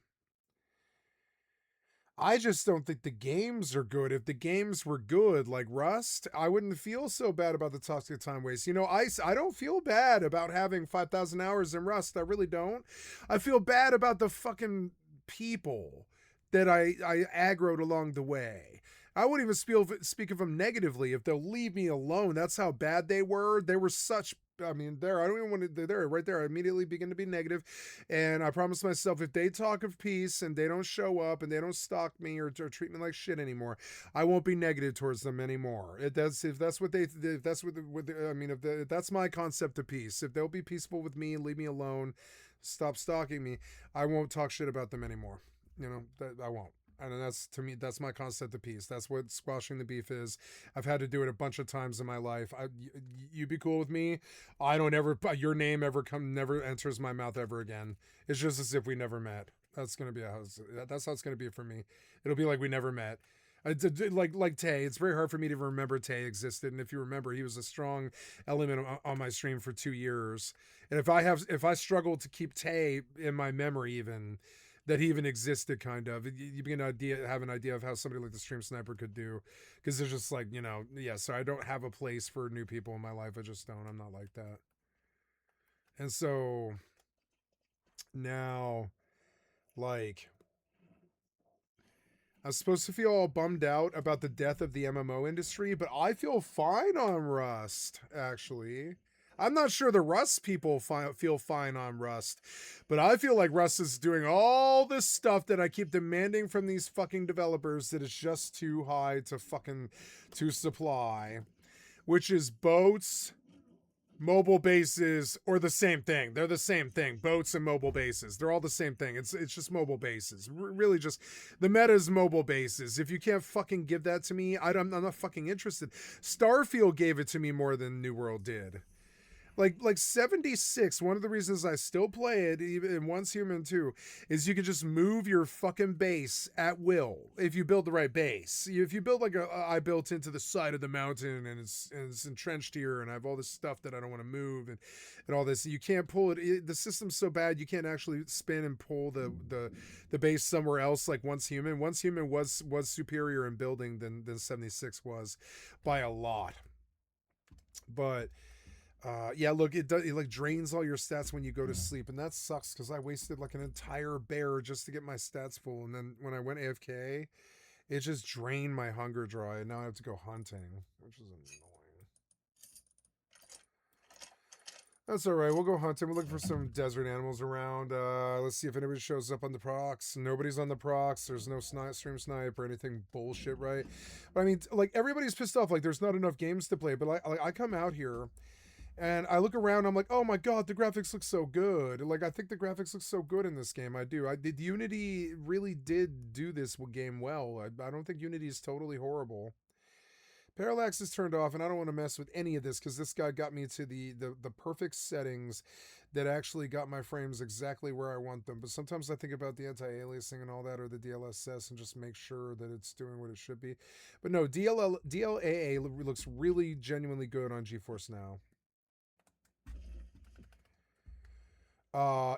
I just don't think the games are good. If the games were good, like Rust, I wouldn't feel so bad about the toxic time waste. I don't feel bad about having 5,000 hours in Rust. I really don't. I feel bad about the fucking people that I aggroed along the way. I wouldn't even speak of them negatively if they'll leave me alone. That's how bad they were. They were such... I mean, I don't even want to... There, right there. I immediately begin to be negative. And I promise myself, if they talk of peace and they don't show up and they don't stalk me or treat me like shit anymore, I won't be negative towards them anymore. If that's my concept of peace. If they'll be peaceful with me and leave me alone, stop stalking me, I won't talk shit about them anymore. I won't. And that's, to me, that's my concept of peace. That's what squashing the beef is. I've had to do it a bunch of times in my life. You be cool with me. Your name never enters my mouth ever again. It's just as if we never met. That's how it's going to be for me. It'll be like we never met. Like Tay, it's very hard for me to remember Tay existed. And if you remember, he was a strong element on my stream for 2 years. And if I struggle to keep Tay in my memory, even that he even existed, kind of, you begin to have an idea of how somebody like the Stream Sniper could do, because it's just like, so I don't have a place for new people in my life. I just don't. I'm not like that. And so now, like, I'm supposed to feel all bummed out about the death of the MMO industry, but I feel fine on Rust, actually. I'm not sure the Rust people feel fine on Rust, but I feel like Rust is doing all this stuff that I keep demanding from these fucking developers that is just too high to supply, which is boats, mobile bases, or the same thing. They're the same thing. Boats and mobile bases. They're all the same thing. It's just mobile bases. Really, just the meta is mobile bases. If you can't fucking give that to me, I'm not fucking interested. Starfield gave it to me more than New World did. Like 76, one of the reasons I still play it, even in Once Human 2, is you can just move your fucking base at will if you build the right base. If you build like I built into the side of the mountain and it's entrenched here and I have all this stuff that I don't want to move and all this, you can't pull it. The system's so bad you can't actually spin and pull the base somewhere else like Once Human. Once Human was superior in building than 76 was by a lot. But yeah, look, it like drains all your stats when you go to sleep, and that sucks because I wasted like an entire bear just to get my stats full, and then when I went AFK, it just drained my hunger dry, and now I have to go hunting, which is annoying. That's all right. We'll go hunting. We're looking for some desert animals around. Let's see if anybody shows up on the procs. Nobody's on the procs. There's no stream snipe or anything bullshit, right? But I mean, like everybody's pissed off. Like there's not enough games to play. But I come out here. And I look around, I'm like, oh my god, the graphics look so good. Like, I think the graphics look so good in this game. I do. Unity really did do this game well. I don't think Unity is totally horrible. Parallax is turned off, and I don't want to mess with any of this because this guy got me to the perfect settings that actually got my frames exactly where I want them. But sometimes I think about the anti-aliasing and all that, or the DLSS, and just make sure that it's doing what it should be. But no, DLAA looks really genuinely good on GeForce Now.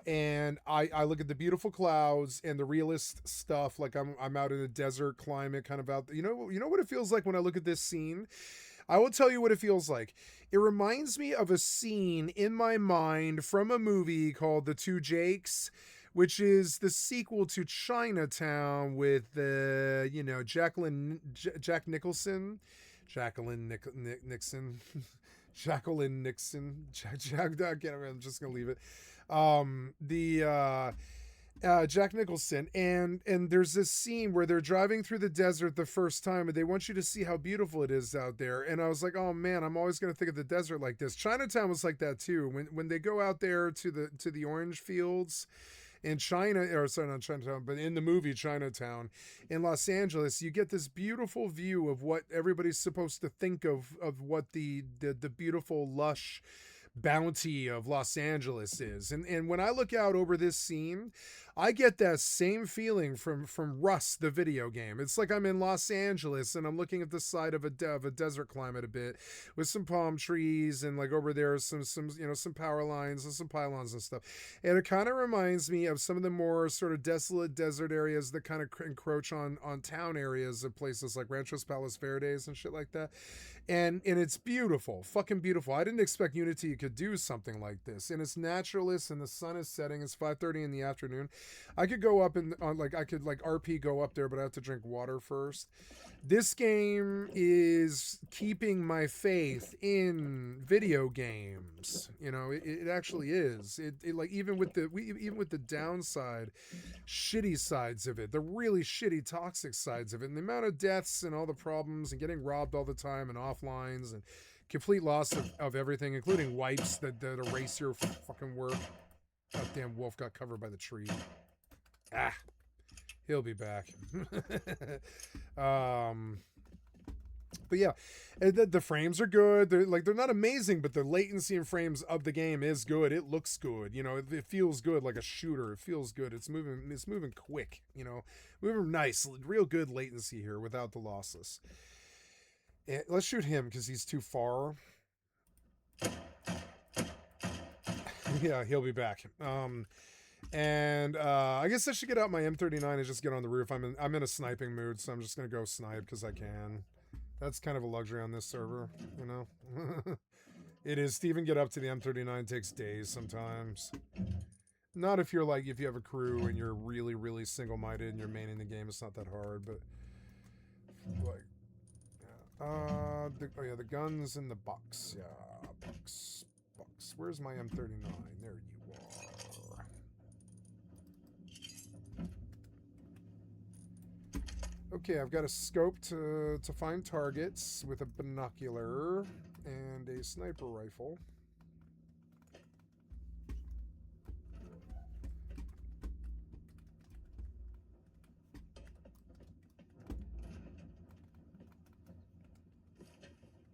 And I look at the beautiful clouds and the realist stuff, like I'm out in a desert climate, kind of out. You know what it feels like when I look at this scene? I will tell you what it feels like. It reminds me of a scene in my mind from a movie called The Two Jakes, which is the sequel to Chinatown with Jack Nicholson, Jacqueline Nixon. Jacqueline Nixon. I can't remember. I'm just gonna leave it. Jack Nicholson, and there's this scene where they're driving through the desert the first time, and they want you to see how beautiful it is out there. And I was like, oh man, I'm always gonna think of the desert like this. Chinatown was like that too. When they go out there to the orange fields in China, or sorry, not Chinatown, but in the movie Chinatown in Los Angeles, you get this beautiful view of what everybody's supposed to think of what the beautiful lush bounty of Los Angeles is. And when I look out over this scene, I get that same feeling from Rust, the video game. It's like I'm in Los Angeles and I'm looking at the side of a desert climate a bit with some palm trees, and like over there some power lines and some pylons and stuff. And it kind of reminds me of some of the more sort of desolate desert areas that kind of encroach on town areas of places like Ranchos Palos Verdes and shit like that. And it's beautiful, fucking beautiful. I didn't expect Unity could do something like this. And it's naturalist, and the sun is setting. It's 5:30 in the afternoon. I could go up and I could RP go up there, but I have to drink water first. This game is keeping my faith in video games. It actually is. It like even with the downside, shitty sides of it, the really shitty toxic sides of it, and the amount of deaths and all the problems and getting robbed all the time and offlines and complete loss of everything, including wipes that erase your fucking work. That damn wolf got covered by the tree. He'll be back. But yeah, the frames are good. They're not amazing, but the latency in frames of the game is good. It looks good. It feels good, like a shooter. It feels good. It's moving quick. Moving nice, real good latency here without the losses. And let's shoot him because he's too far. Yeah, he'll be back. And I guess I should get out my M39 and just get on the roof. I'm in a sniping mood, so I'm just gonna go snipe because I can. That's kind of a luxury on this server, It is. To even get up to the M39 takes days sometimes. Not if you have a crew and you're really, really single-minded and you're maining the game. It's not that hard, but the guns in the box. Yeah, box. Where's my M39? There you are. Okay, I've got a scope to find targets with a binocular and a sniper rifle.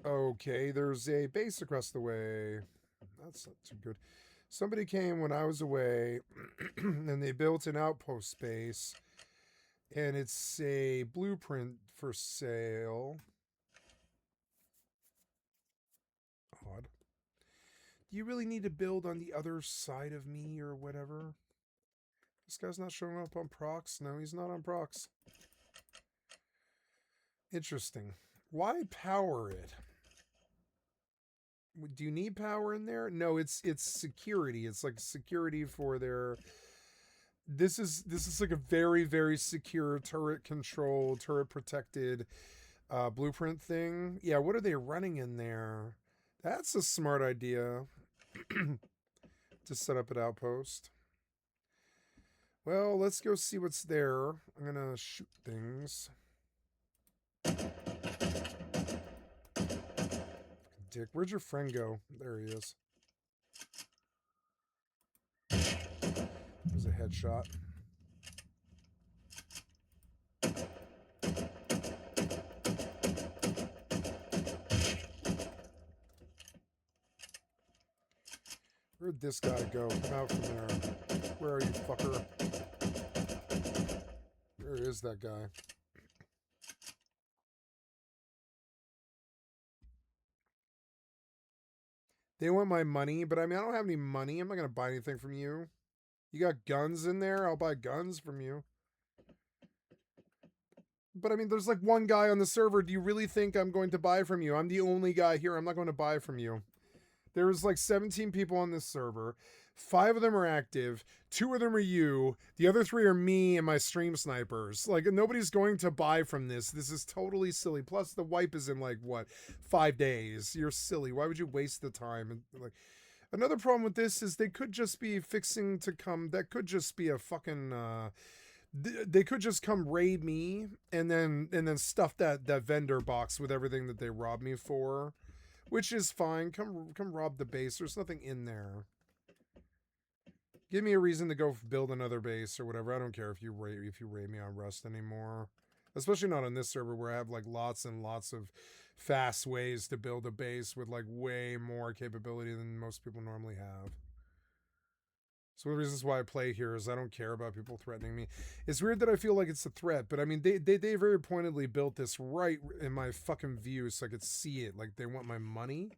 Okay, there's a base across the way. That's not too good. Somebody came when I was away, and they built an outpost space, and it's a blueprint for sale. Odd. Do you really need to build on the other side of me or whatever? This guy's not showing up on procs. No, he's not on procs. Interesting. Why power it? Do you need power in there? No, it's security. It's like security for their. This is like a very, very secure turret control, turret protected blueprint thing. Yeah, what are they running in there? That's a smart idea. To set up an outpost. Well, let's go see what's there. I'm gonna shoot things. Dick, where'd your friend go? There he is. There's a headshot. Where'd this guy go? Come out from there. Where are you, fucker? Where is that guy? They want my money, but I mean, I don't have any money. I'm not going to buy anything from you. You got guns in there? I'll buy guns from you. But I mean, there's like one guy on the server. Do you really think I'm going to buy from you? I'm the only guy here. I'm not going to buy from you. There's like 17 people on this server. 5 of them are active. 2 of them are you. The other 3 are me and my stream snipers. Like, nobody's going to buy from this. This is totally silly. Plus, the wipe is in like, what, 5 days. You're silly. Why would you waste the time? And like, another problem with this is they could just be fixing to come. That could just be a fucking. They could just come raid me and then stuff that vendor box with everything that they robbed me for, which is fine. Come rob the base. There's nothing in there. Give me a reason to go build another base or whatever. I don't care if you raid me on Rust anymore. Especially not on this server where I have like lots and lots of fast ways to build a base with like way more capability than most people normally have. So one of the reasons why I play here is I don't care about people threatening me. It's weird that I feel like it's a threat, but I mean, they very pointedly built this right in my fucking view so I could see it. Like, they want my money.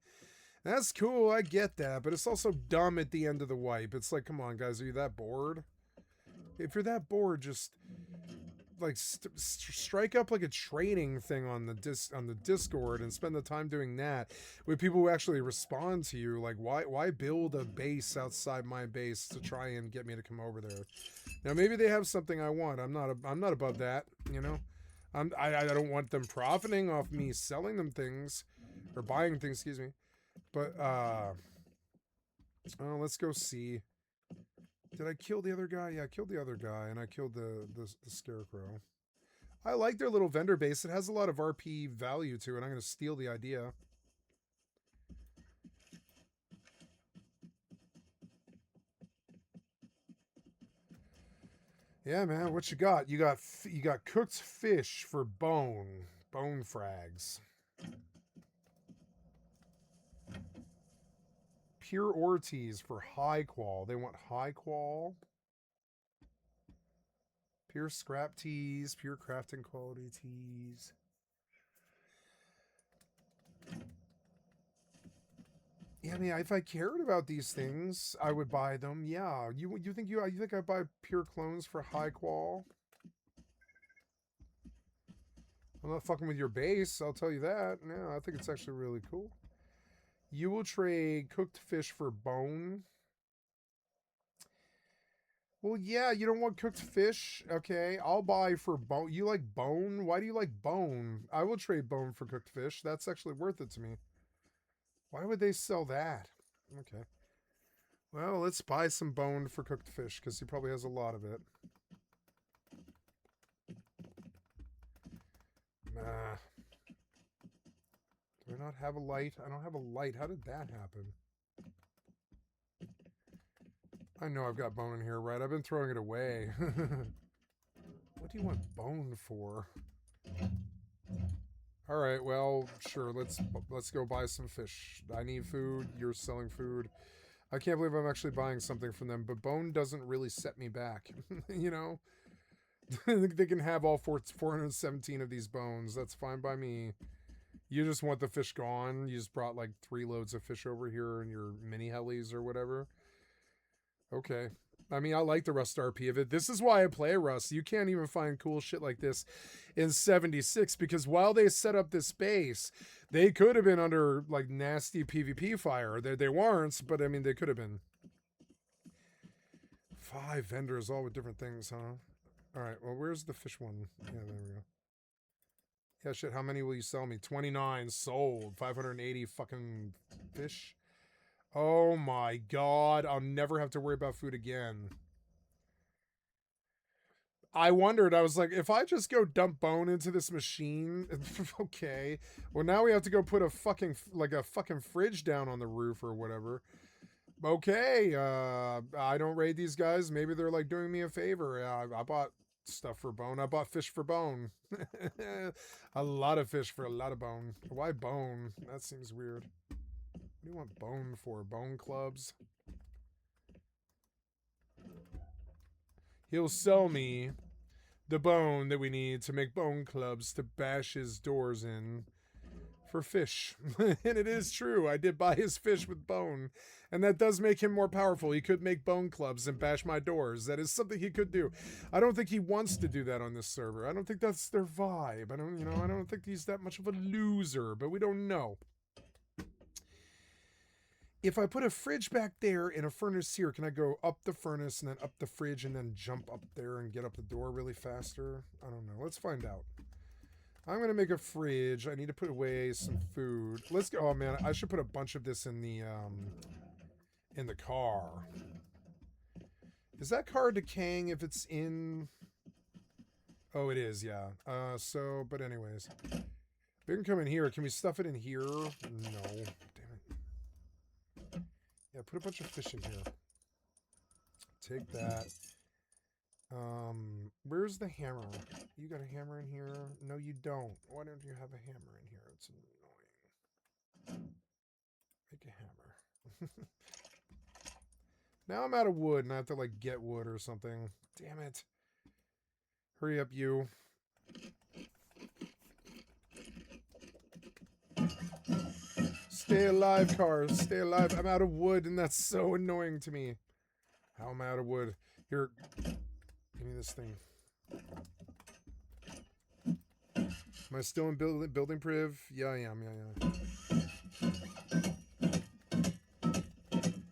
That's cool, I get that, but it's also dumb at the end of the wipe. It's like, come on, guys, are you that bored? If you're that bored, just like strike up like a trading thing on the Discord and spend the time doing that with people who actually respond to you. Like, why build a base outside my base to try and get me to come over there? Now maybe they have something I want. I'm not above that, you know. I don't want them profiting off me selling them things or buying things, excuse me. But let's go see. Did I kill the other guy? Yeah, I killed the other guy, and I killed the scarecrow. I like their little vendor base. It has a lot of RP value to it. I'm going to steal the idea. Yeah, man, what you got? You got cooked fish for bone frags. Pure ore teas for high qual. They want high qual. Pure scrap teas, pure crafting quality teas. Yeah, I mean, if I cared about these things, I would buy them. Yeah, you think I'd buy pure clones for high qual? I'm not fucking with your base, I'll tell you that. No, I think it's actually really cool. You will trade cooked fish for bone. Well, yeah, you don't want cooked fish. Okay, I'll buy for bone. You like bone? Why do you like bone? I will trade bone for cooked fish. That's actually worth it to me. Why would they sell that? Okay. Well, let's buy some bone for cooked fish because he probably has a lot of it. Nah. Do I not have a light? I don't have a light. How did that happen? I know I've got bone in here, right? I've been throwing it away. What do you want bone for? All right, well, sure. Let's go buy some fish. I need food. You're selling food. I can't believe I'm actually buying something from them, but bone doesn't really set me back. You know? They can have all 417 of these bones. That's fine by me. You just want the fish gone. You just brought like 3 loads of fish over here in your mini helis or whatever. Okay. I mean, I like the Rust RP of it. This is why I play Rust. You can't even find cool shit like this in 76 because while they set up this base, they could have been under like nasty PvP fire. They weren't, but I mean, they could have been. 5 vendors, all with different things, huh? All right, well, where's the fish one? Yeah, there we go. Yeah, shit, how many will you sell me? 29 sold. 580 fucking fish. Oh my god, I'll never have to worry about food again. I wondered, I was like, if I just go dump bone into this machine, okay. Well, now we have to go put a fucking fridge down on the roof or whatever. Okay, I don't raid these guys. Maybe they're like doing me a favor. I bought stuff for bone. I bought fish for bone. A lot of fish for a lot of bone. Why bone? That seems weird. What do you want bone for? Bone clubs? He'll sell me the bone that we need to make bone clubs to bash his doors in for fish. And it is true. I did buy his fish with bone. And that does make him more powerful. He could make bone clubs and bash my doors. That is something he could do. I don't think he wants to do that on this server. I don't think that's their vibe. I don't think he's that much of a loser, but we don't know. If I put a fridge back there and a furnace here, can I go up the furnace and then up the fridge and then jump up there and get up the door really faster? I don't know. Let's find out. I'm going to make a fridge. I need to put away some food. Let's go. Oh, man. I should put a bunch of this in the car. Is that car decaying if it's in... Oh, it is, yeah. But anyways. We can come in here. Can we stuff it in here? No. Damn it. Yeah, put a bunch of fish in here. Take that. Where's the hammer? You got a hammer in here? No, you don't. Why don't you have a hammer in here? It's annoying. Make a hammer. Now I'm out of wood and I have to like get wood or something. Damn it. Hurry up, you. Stay alive, cars. Stay alive. I'm out of wood and that's so annoying to me. How am I out of wood? Here. Give me this thing. Am I still in building priv? Yeah, I am. Yeah.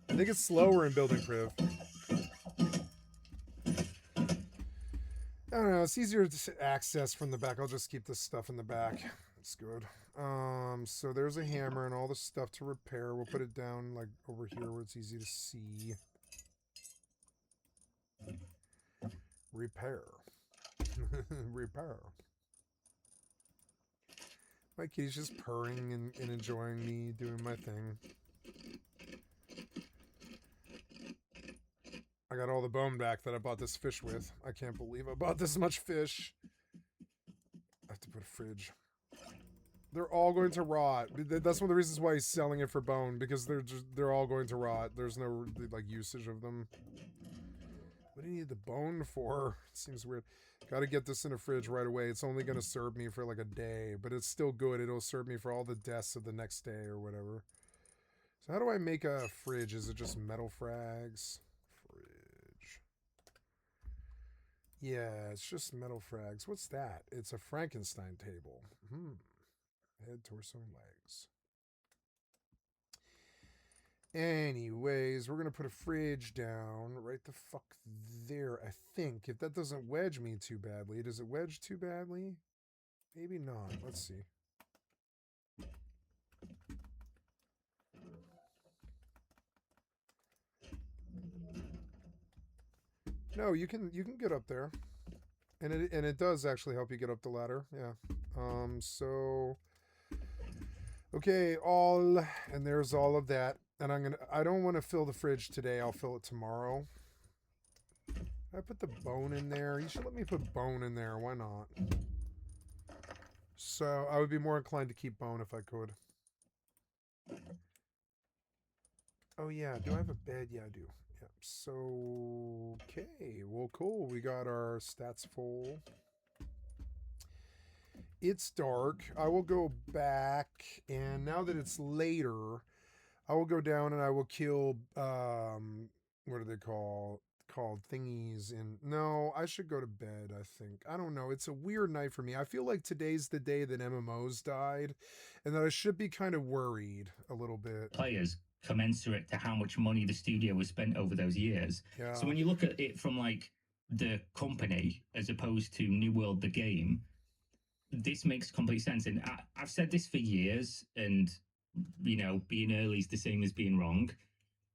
I think it's slower in building priv. I don't know. It's easier to access from the back. I'll just keep this stuff in the back. It's good. So there's a hammer and all the stuff to repair. We'll put it down like over here where it's easy to see. Repair. Repair. My kitty's just purring and enjoying me doing my thing. I got all the bone back that I bought this fish with. I can't believe I bought this much fish. I have to put a fridge. They're all going to rot. That's one of the reasons why he's selling it for bone, because they're all going to rot. There's no like usage of them. What do you need the bone for? It seems weird. Got to get this in a fridge right away. It's only going to serve me for like a day, but it's still good. It'll serve me for all the deaths of the next day or whatever. So how do I make a fridge? Is it just metal frags? Fridge. Yeah, it's just metal frags. What's that? It's a Frankenstein table. Head, torso, and legs. Anyways, we're going to put a fridge down right the fuck there, I think. If that doesn't wedge me too badly. Does it wedge too badly? Maybe not. Let's see. No, you can get up there. And it does actually help you get up the ladder. Yeah. So okay, and there's all of that. And I don't want to fill the fridge today. I'll fill it tomorrow. I put the bone in there. You should let me put bone in there. Why not? So I would be more inclined to keep bone if I could. Oh yeah, do I have a bed? Yeah, I do. Yep. So okay, well, cool. We got our stats full. It's dark. I will go back, and now that it's later, I will go down and I will kill what are they called thingies in no, I should go to bed, I think. I don't know. It's a weird night for me. I feel like today's the day that MMOs died and that I should be kind of worried a little bit. Players commensurate to how much money the studio has spent over those years. Yeah. So when you look at it from like the company as opposed to New World the game, this makes complete sense. And I've said this for years, and you know, being early is the same as being wrong.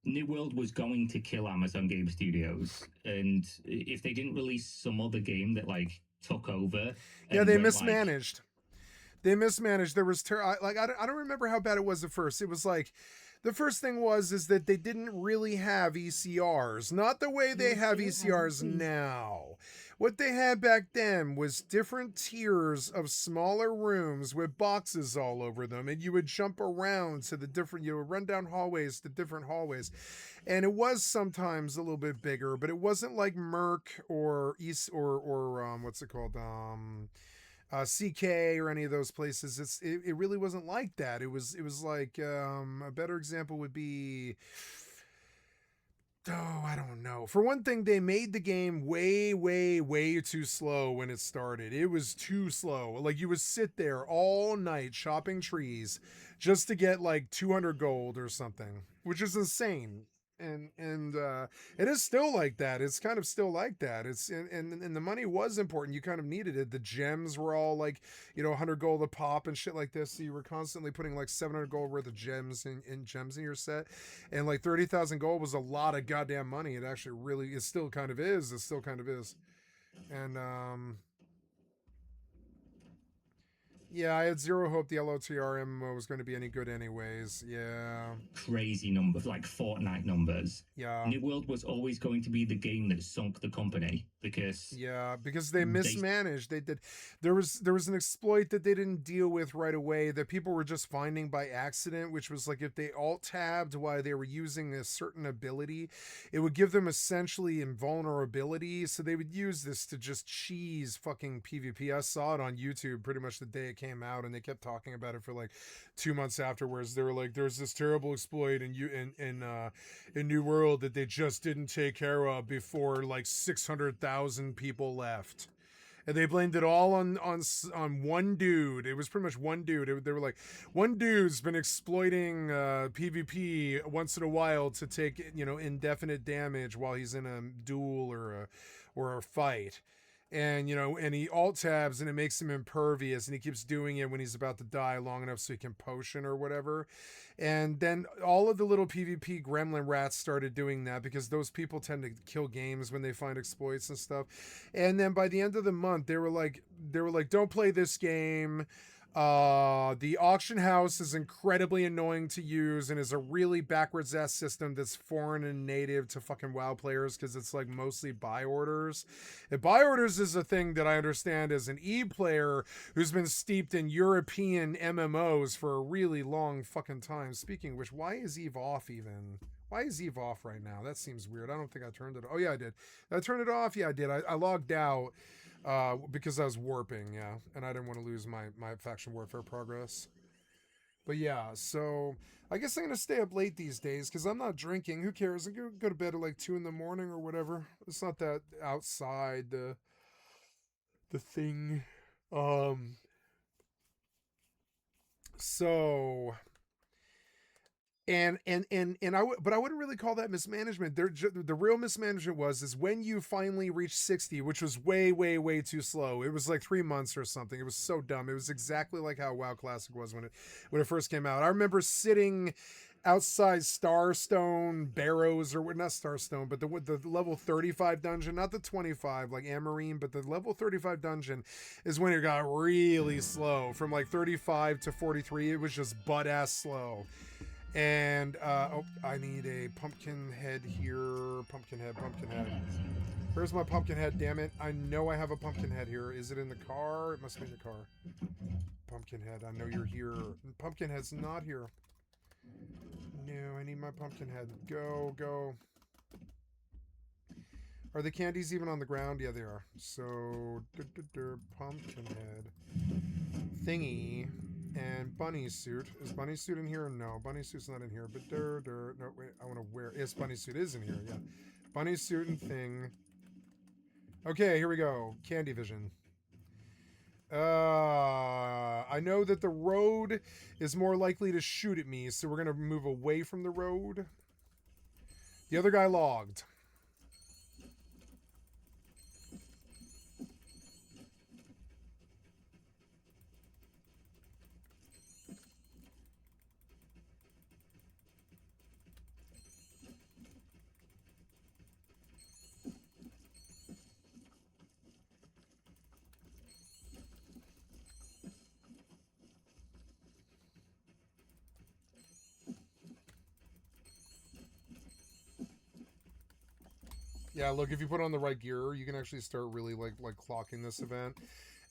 New World was going to kill Amazon Game Studios, and if they didn't release some other game that like took over, Yeah, and they went, mismanaged. They mismanaged. There was I don't remember how bad it was at first. It was like the first thing is that they didn't really have ECRs, not the way they have ECRs now. What they had back then was different tiers of smaller rooms with boxes all over them, and you would jump around to the different, you would run down hallways to different hallways. And it was sometimes a little bit bigger, but it wasn't like Merc or what's it called? CK or any of those places. It really wasn't like that. It was like a better example would be, oh, I don't know. For one thing, they made the game way too slow when it started. It was too slow. Like you would sit there all night chopping trees just to get like 200 gold or something, which is insane. And it is still like that. It's kind of still like that. It's and the money was important. You kind of needed it. The gems were all like, 100 gold a pop and shit like this. So you were constantly putting like 700 gold worth of gems in gems in your set, and like 30,000 gold was a lot of goddamn money. It still kind of is. It still kind of is, and yeah, I had zero hope the LOTR MMO was going to be any good anyways. Yeah. crazy numbers, like Fortnite numbers. Yeah. New World was always going to be the game that sunk the company because they mismanaged. They did. There was an exploit that they didn't deal with right away that people were just finding by accident, which was like if they alt tabbed while they were using a certain ability, it would give them essentially invulnerability. So they would use this to just cheese fucking PvP. I saw it on YouTube pretty much the day it came out, and they kept talking about it for like 2 months afterwards. They were like, there's this terrible exploit in New World that they just didn't take care of before like 600,000 people left, and they blamed it all on one dude. It was pretty much one dude. They were like, one dude's been exploiting PvP once in a while to take indefinite damage while he's in a duel or a fight. And and he alt tabs and it makes him impervious, and he keeps doing it when he's about to die long enough so he can potion or whatever. And then all of the little PvP gremlin rats started doing that because those people tend to kill games when they find exploits and stuff. And then by the end of the month, they were like, don't play this game. The auction house is incredibly annoying to use and is a really backwards ass system that's foreign and native to fucking WoW players because it's like mostly buy orders. And buy orders is a thing that I understand as an E player who's been steeped in European MMOs for a really long fucking time. Speaking of which, why is Eve off even? Why is Eve off right now? That seems weird. I don't think I turned it. Oh yeah, I did. Did I turn it off? Yeah, I did. I logged out. Because I was warping, yeah, and I didn't want to lose my faction warfare progress. But yeah, so I guess I'm gonna stay up late these days because I'm not drinking. Who cares? I go to bed at like 2 a.m. or whatever. It's not that outside the thing. So. And I wouldn't really call that mismanagement. The real mismanagement is when you finally reached 60, which was way too slow. It was like 3 months or something. It was so dumb. It was exactly like how WoW Classic was when it first came out. I remember sitting outside Starstone Barrows, or not Starstone, but the level 35 dungeon, not the 25 like Amarine, but the level 35 dungeon is when it got really slow. From like 35 to 43, it was just butt ass slow. And, I need a pumpkin head here. Pumpkin head. Where's my pumpkin head, damn it? I know I have a pumpkin head here. Is it in the car? It must be in the car. Pumpkin head, I know you're here. Pumpkin head's not here. No, I need my pumpkin head. Go, go. Are the candies even on the ground? Yeah, they are. So, pumpkin head. Thingy. And bunny suit. Is bunny suit in here? No, bunny suit's not in here. But no, wait, I want to wear. Yes, bunny suit is in here. Yeah, bunny suit and thing. Okay, here we go. Candy vision. I know that the road is more likely to shoot at me, so we're gonna move away from the road. The other guy logged. Yeah, look, if you put on the right gear, you can actually start really like clocking this event.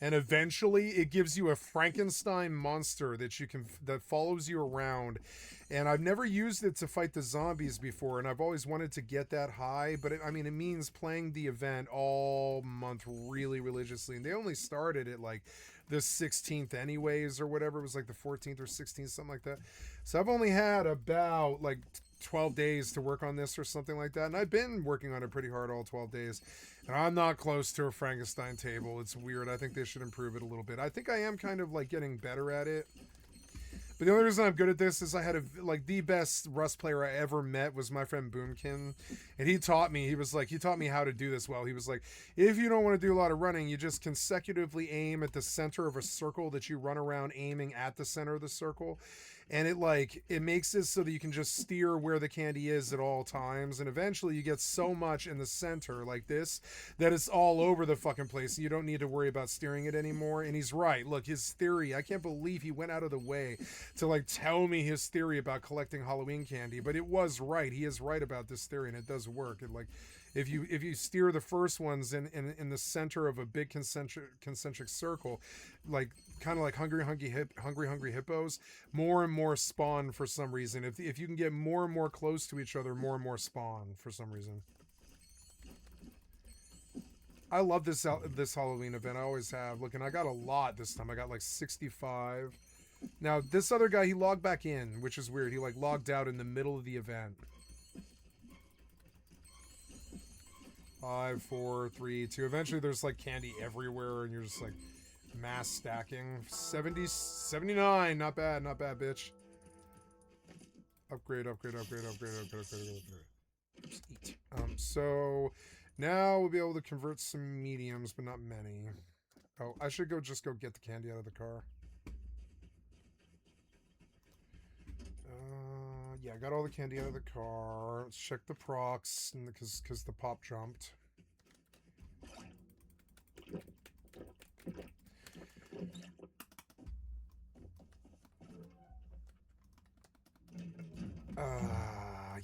And eventually it gives you a Frankenstein monster that follows you around. And I've never used it to fight the zombies before, and I've always wanted to get that high, but it means playing the event all month really religiously. And they only started at like the 16th anyways or whatever. It was like the 14th or 16th, something like that. So I've only had about like 12 days to work on this or something like that, and I've been working on it pretty hard all 12 days, and I'm not close to a Frankenstein table. It's weird. I think they should improve it a little bit. I think I am kind of like getting better at it, but the only reason I'm good at this is I had the best Rust player I ever met was my friend Boomkin, and he taught me how to do this well. He was like, if you don't want to do a lot of running, you just consecutively aim at the center of a circle that you run around aiming at the center of the circle. And it makes it so that you can just steer where the candy is at all times. And eventually you get so much in the center like this that it's all over the fucking place. You don't need to worry about steering it anymore. And he's right. Look, his theory, I can't believe he went out of the way to like tell me his theory about collecting Halloween candy. But it was right. He is right about this theory, and it does work. And like, if you steer the first ones in the center of a big concentric circle, like kind of like hungry hippos, more and more spawn for some reason. If you can get more and more close to each other, more and more spawn for some reason. I love this Halloween event. I always have. Look, and I got a lot this time. I got like 65. Now this other guy, he logged back in, which is weird. He like logged out in the middle of the event. 5, 4, 3, 2. Eventually there's like candy everywhere and you're just like mass stacking. 70, 79. Not bad, bitch. Upgrade. Just eat. So now we'll be able to convert some mediums, but not many. Oh, I should just go get the candy out of the car. Yeah, I got all the candy out of the car. Let's check the procs, because the pop jumped.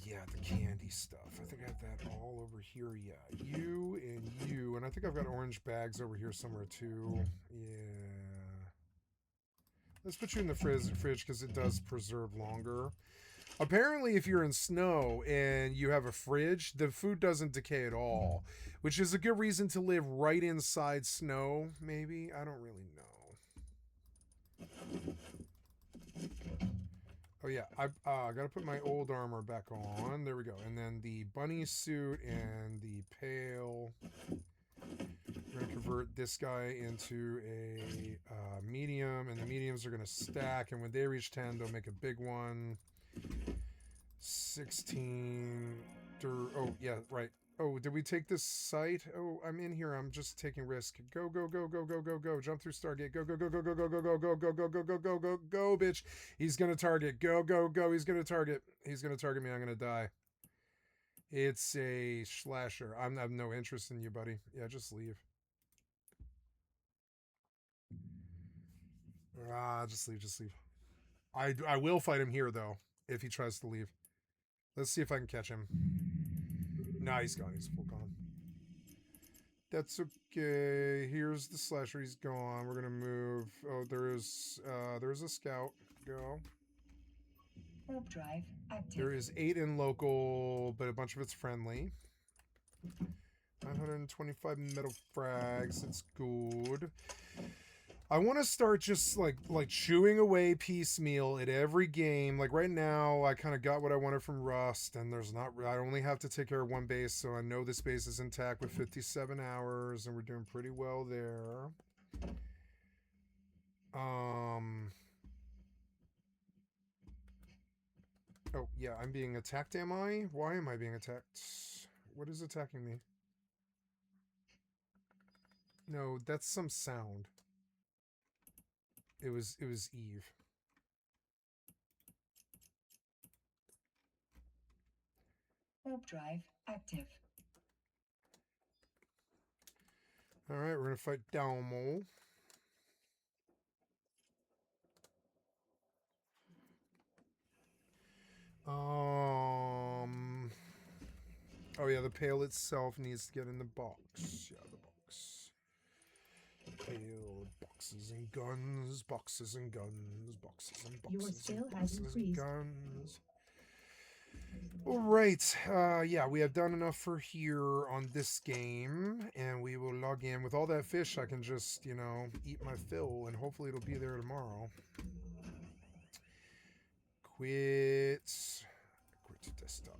Yeah, the candy stuff. I think I have that all over here. Yeah, you and you. And I think I've got orange bags over here somewhere too. Yeah. Let's put you in the fridge because it does preserve longer. Apparently, if you're in snow and you have a fridge, the food doesn't decay at all, which is a good reason to live right inside snow, maybe? I don't really know. Oh, yeah, I got to put my old armor back on. There we go. And then the bunny suit and the pail. We're going to convert this guy into a medium, and the mediums are going to stack, and when they reach 10, they'll make a big one. 16. Oh, yeah, right. Oh, did we take this site? Oh, I'm in here. I'm just taking risk. Go. Jump through Stargate. Go, bitch. He's going to target. Go. He's going to target. He's going to target me. I'm going to die. It's a slasher. I have no interest in you, buddy. Yeah, just leave. Just leave. I will fight him here, though, if he tries to leave. Let's see if I can catch him. Nah, he's gone. He's full gone. That's okay. Here's the slasher. He's gone. We're gonna move. Oh, there's a scout. Go. Warp drive active. There is 8 in local, but a bunch of it's friendly. 925 metal frags. It's good. I want to start just like chewing away piecemeal at every game. Like right now, I kind of got what I wanted from Rust, and there's not. I only have to take care of one base, so I know this base is intact with 57 hours, and we're doing pretty well there. Oh yeah, I'm being attacked. Am I? Why am I being attacked? What is attacking me? No, that's some sound. It was Eve. Warp drive active. All right, we're gonna fight Dalmo. Oh yeah, the pail itself needs to get in the box. Yeah, the box. Pail, boxes and guns, boxes and guns, boxes and boxes. Your skill and has boxes and increased. guns. All right. Yeah, we have done enough for here on this game, and we will log in. With all that fish, I can just, you know, eat my fill, and hopefully it'll be there tomorrow. Quit desktop.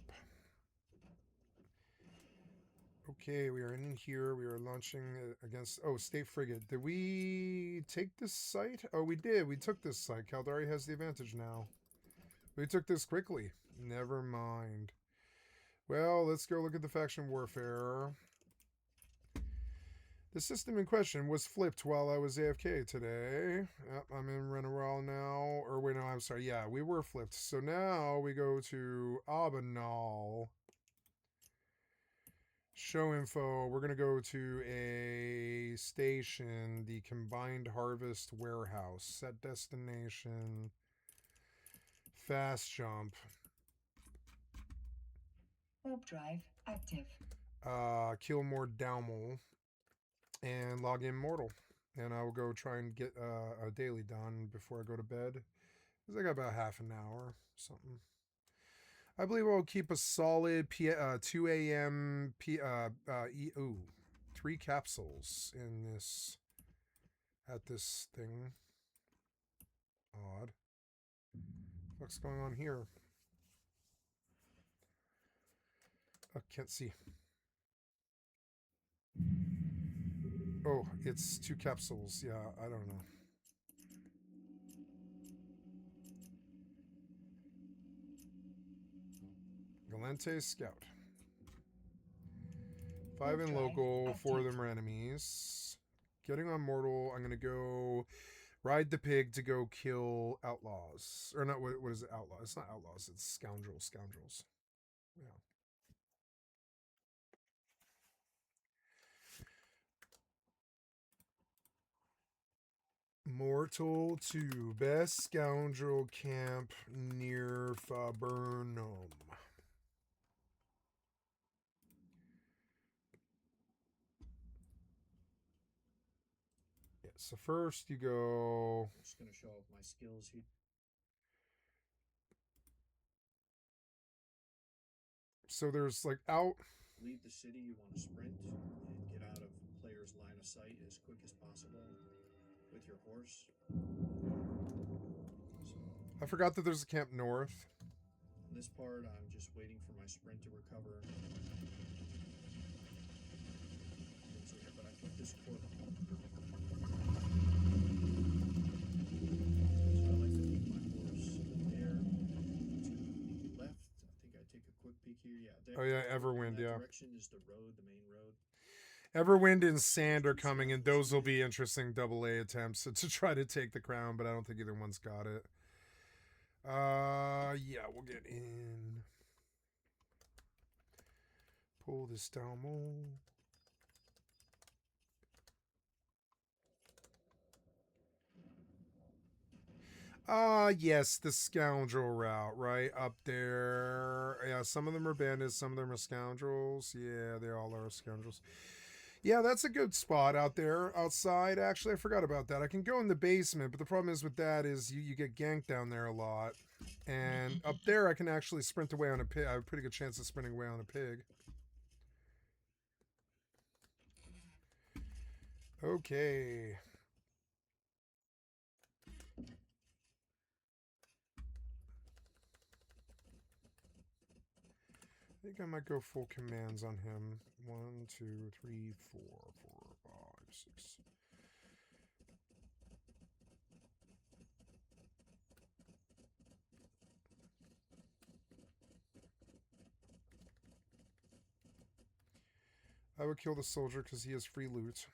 Okay, we are in here. We are launching against... Oh, State Frigate. Did we take this site? Oh, we did. We took this site. Caldari has the advantage now. We took this quickly. Never mind. Well, let's go look at the faction warfare. The system in question was flipped while I was AFK today. Yep, I'm in Renaral now. Or wait, no, I'm sorry. Yeah, we were flipped. So now we go to Abanal. Show info. We're going to go to a station, the Combined Harvest Warehouse. Set destination. Fast jump. Warp drive active. Kill more Dalmo. And log in Mortal. And I will go try and get a daily done before I go to bed. Because I got about half an hour. Something. I believe I'll keep a solid 2 a.m. 3 capsules in this at this thing. Odd. What's going on here? I can't see. Oh, it's 2 capsules. Yeah, I don't know. Galente Scout. 5 in local, 4 of them are enemies. Getting on Mortal, I'm going to go ride the pig to go kill outlaws. Or not, what is it? Outlaws. It's not outlaws, it's scoundrels. Yeah. Mortal to best scoundrel camp near Faburnum. Yeah, so first you go. I'm just gonna show off my skills here. So there's like out. Leave the city, you want to sprint and get out of player's line of sight as quick as possible with your horse. I forgot that there's a camp north. In this part, I'm just waiting for my sprint to recover. But I put this court. So I like to take my horse there to the left. I think I take a quick peek here. Yeah, there. Oh yeah, Everwind, that yeah. direction is the road, the main road. Everwind and Sand are coming, and those will be interesting AA attempts to try to take the crown, but I don't think either one's got it. Yeah, we'll get in. Pull this down more. Yes, the scoundrel route, right up there. Yeah, some of them are bandits, some of them are scoundrels. Yeah, they all are scoundrels. Yeah, that's a good spot out there outside. Actually, I forgot about that. I can go in the basement, but the problem is with that is you get ganked down there a lot. And up there, I can actually sprint away on a pig. I have a pretty good chance of sprinting away on a pig. Okay. I think I might go full commands on him. 1, 2, 3, 4, 4, 5, 6. I would kill the soldier because he has free loot.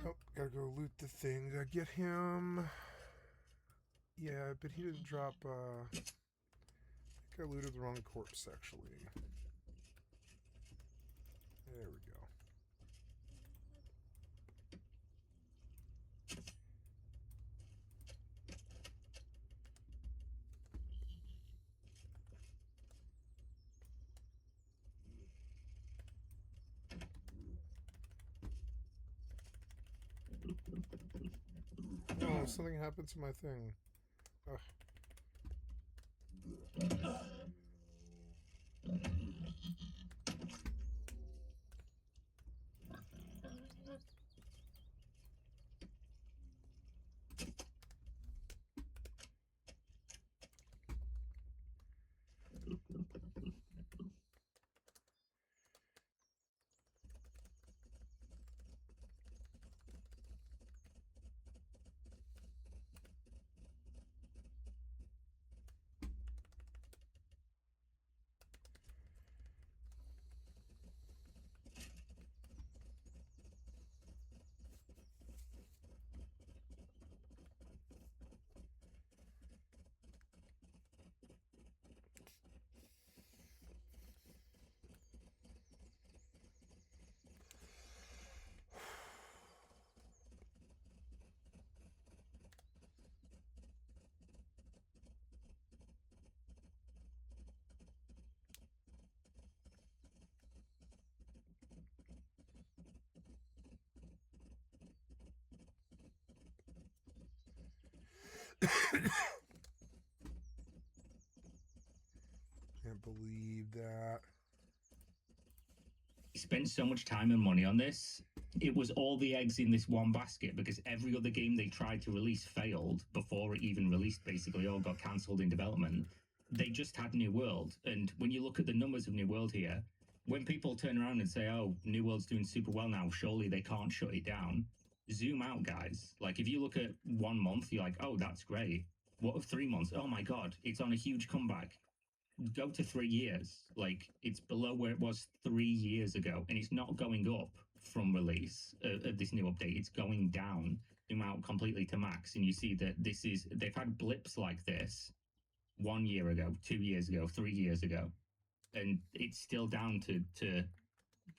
Oh, gotta go loot the thing. Did I get him? Yeah, but he didn't drop, I think I looted the wrong corpse, actually. There we go. Oh, something happened to my thing. Ugh. Can't believe that. Spent so much time and money on this. It was all the eggs in this one basket because every other game they tried to release failed before it even released, basically, or got cancelled in development. They just had New World. And when you look at the numbers of New World here, when people turn around and say, oh, New World's doing super well now, surely they can't shut it down. Zoom out, guys. Like, if you look at 1 month, you're like, oh, that's great. What of 3 months? Oh my God, it's on a huge comeback. Go to 3 years. Like, it's below where it was 3 years ago, and it's not going up from release of this new update. It's going down, zoom out completely to max, and you see that they've had blips like this 1 year ago, 2 years ago, 3 years ago, and it's still down to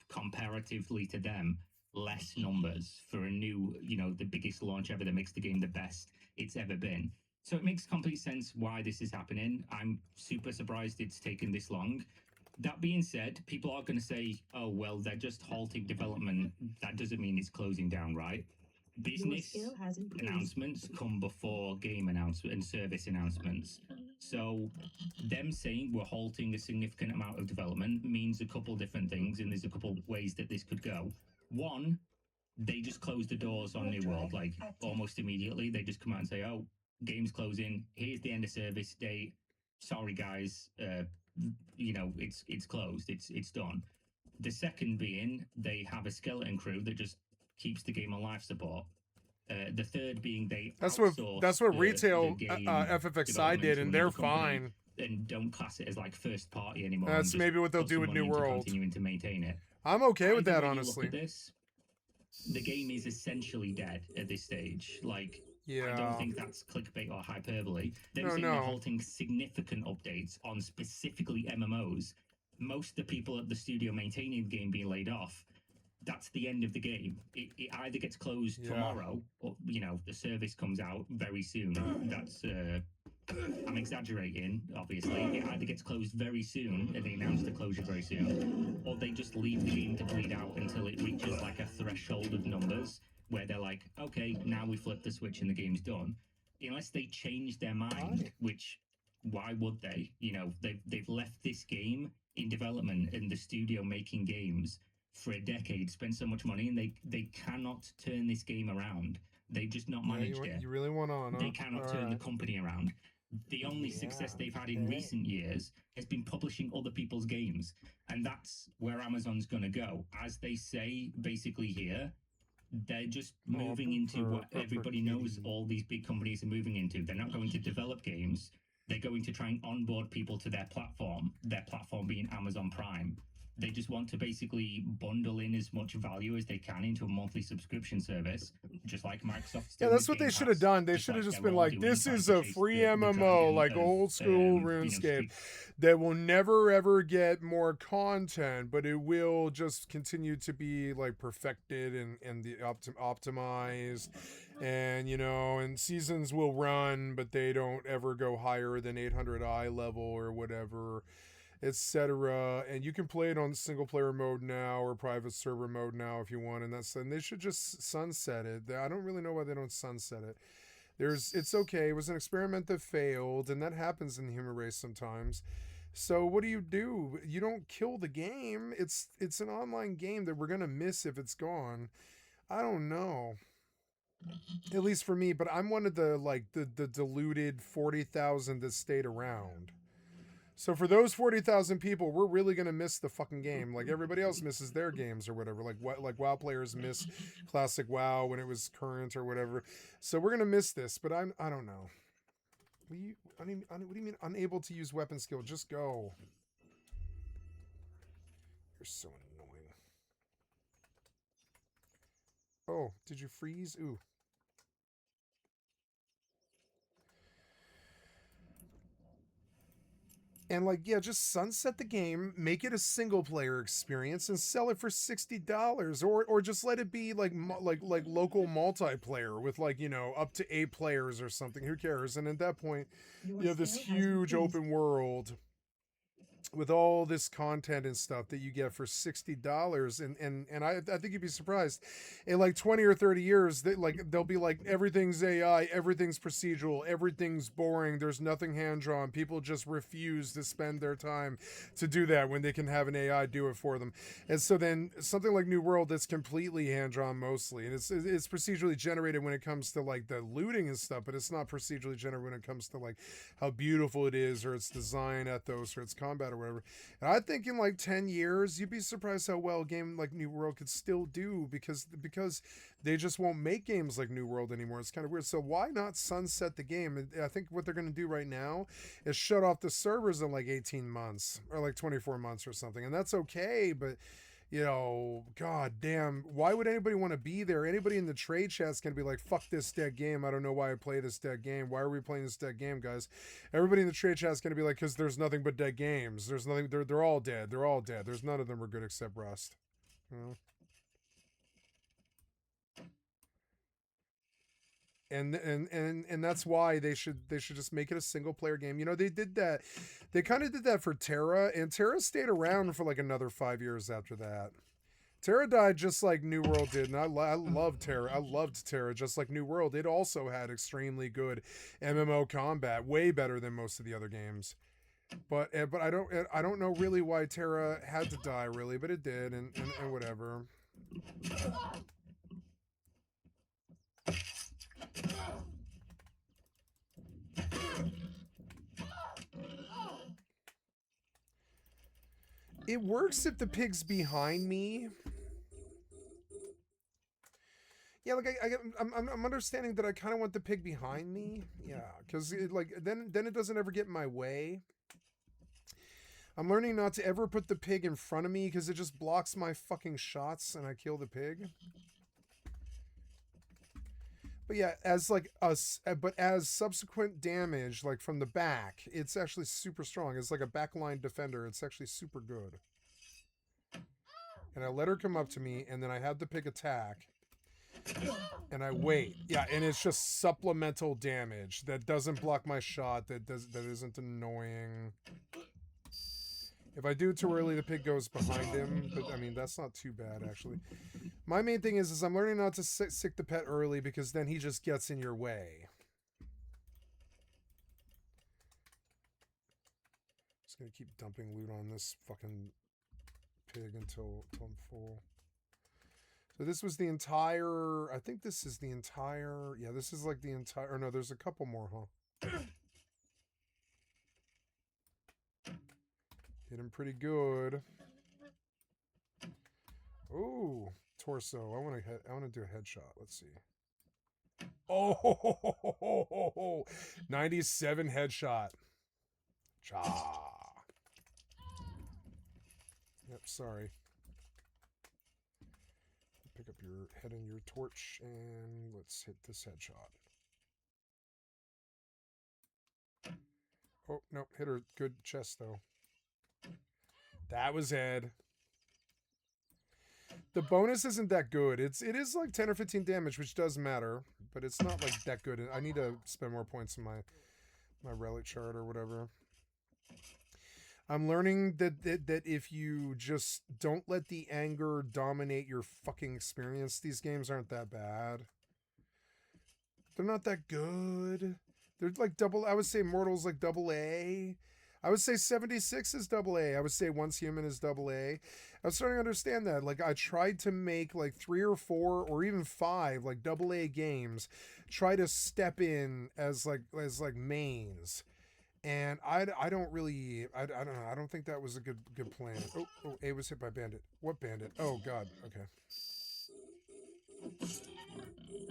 comparatively to them less numbers for a new, the biggest launch ever that makes the game the best it's ever been. So it makes complete sense why this is happening. I'm super surprised it's taken this long. That being said, people are going to say, oh, well, they're just halting development. That doesn't mean it's closing down, right? Business announcements come before game announcements and service announcements. So them saying we're halting a significant amount of development means a couple different things, and there's a couple ways that this could go. One, they just close the doors on New World, like almost immediately. They just come out and say, oh, game's closing. Here's the end of service date. Sorry, guys. It's closed. It's done. The second being they have a skeleton crew that just keeps the game on life support. The third being they That's outsource what the retail game FFXI did, to and they're another company fine. and don't class it as like first party anymore. That's and just maybe what they'll put do some with money New into World. continuing to maintain it. I'm okay with Either that, way you honestly. look at this, the game is essentially dead at this stage. Like, Yeah. I don't think that's clickbait or hyperbole. Them saying they're halting significant updates on specifically MMOs. Most of the people at the studio maintaining the game being laid off. That's the end of the game. It either gets closed tomorrow, or the service comes out very soon. That's I'm exaggerating, obviously. It either gets closed very soon, and they announce the closure very soon, or they just leave the game to bleed out until it reaches like a threshold of numbers where they're like, okay, now we flip the switch and the game's done. Unless they change their mind, which why would they? They've left this game in development in the studio making games for a decade, spent so much money, and they cannot turn this game around. They've just not managed it. You really want on, huh? They cannot turn the company around. The only success they've had in recent years has been publishing other people's games. And that's where Amazon's going to go. As they say, basically here, they're just moving into what everybody knows all these big companies are moving into. They're not going to develop games. They're going to try and onboard people to their platform being Amazon Prime. They just want to basically bundle in as much value as they can into a monthly subscription service, just like Microsoft's doing. Yeah, that's what they should have done. They should have just been like, this is a free MMO, like old school RuneScape, that will never ever get more content, but it will just continue to be like perfected and the optimized, and and seasons will run, but they don't ever go higher than 800i level or whatever, etc. And you can play it on single player mode now or private server mode now if you want, and they should just sunset it. I don't really know why they don't sunset it. It's okay. It was an experiment that failed, and that happens in the human race sometimes. So what do? You don't kill the game. It's an online game that we're gonna miss if it's gone. I don't know. At least for me, but I'm one of the deluded 40,000 that stayed around. So for those 40,000 people, we're really gonna miss the fucking game, like everybody else misses their games or whatever. Like WoW players miss classic WoW when it was current or whatever. So we're gonna miss this, but I don't know. What do you mean unable to use weapon skill? Just go. You're so annoying. Oh, did you freeze? Ooh. And just sunset the game, make it a single player experience, and sell it for $60, or just let it be like local multiplayer with up to 8 players or something. Who cares? And at that point, you have this huge open world with all this content and stuff that you get for $60, and I think you'd be surprised in 20 or 30 years they'll be like, everything's AI, everything's procedural, everything's boring, there's nothing hand-drawn. People just refuse to spend their time to do that when they can have an AI do it for them. And so then something like New World that's completely hand-drawn mostly, and it's procedurally generated when it comes to the looting and stuff, but it's not procedurally generated when it comes to how beautiful it is, or its design ethos, or its combat or whatever. And I think in 10 years, you'd be surprised how well a game like New World could still do, because they just won't make games like New World anymore. It's kind of weird. So why not sunset the game? And I think what they're going to do right now is shut off the servers in 18 months or 24 months or something. And that's okay, but god damn, why would anybody want to be there? Anybody in the trade chat's gonna be like, fuck this dead game, I don't know why I play this dead game. Why are we playing this dead game, guys? Everybody in the trade chat's gonna be like, because there's nothing but dead games. There's nothing, they're all dead. They're all dead. There's none of them are good except Rust. And that's why they should just make it a single player game. You know, they did that. They kind of did that for Terra, and Terra stayed around for like another 5 years after that. Terra died just like New World did, and I loved Terra. I loved Terra just like New World. It also had extremely good MMO combat, way better than most of the other games. But I don't know really why Terra had to die really, but it did, and whatever. It works if the pig's behind me. Yeah, like I'm understanding that I kind of want the pig behind me. Yeah, because like then it doesn't ever get in my way. I'm learning not to ever put the pig in front of me because it just blocks my fucking shots and I kill the pig. But yeah, as like us, but as subsequent damage, like from the back, it's actually super strong. It's like a backline defender. It's actually super good. And I let her come up to me, and then I have the pig attack, and I wait. Yeah, and it's just supplemental damage that doesn't block my shot. That isn't annoying. If I do it too early, the pig goes behind him. But I mean, that's not too bad actually. My main thing is I'm learning not to sick the pet early because then he just gets in your way. Just gonna keep dumping loot on this fucking pig until I'm full. So this was the entire, I think this is the entire, yeah, this is like the entire, or no, there's a couple more, huh? Hit him pretty good. Ooh, torso. I want to do a headshot. Let's see. Oh, 97 headshot. Cha. Yep, sorry. Pick up your head and your torch, and let's hit this headshot. Oh, no, hit her good chest, though. That was head. The bonus isn't that good. It is like 10 or 15 damage, which does matter, but it's not like that good. I need to spend more points in my relic chart or whatever. I'm learning that if you just don't let the anger dominate your fucking experience, these games aren't that bad. They're not that good. They're like double, I would say Mortal's like AA. I would say 76 is AA. I would say Once Human is AA. I was starting to understand that. Like I tried to make like 3 or 4 or even 5 like AA games, try to step in as like mains. And I don't really, I don't know. I don't think that was a good plan. Oh, A was hit by bandit. What bandit? Oh God. Okay.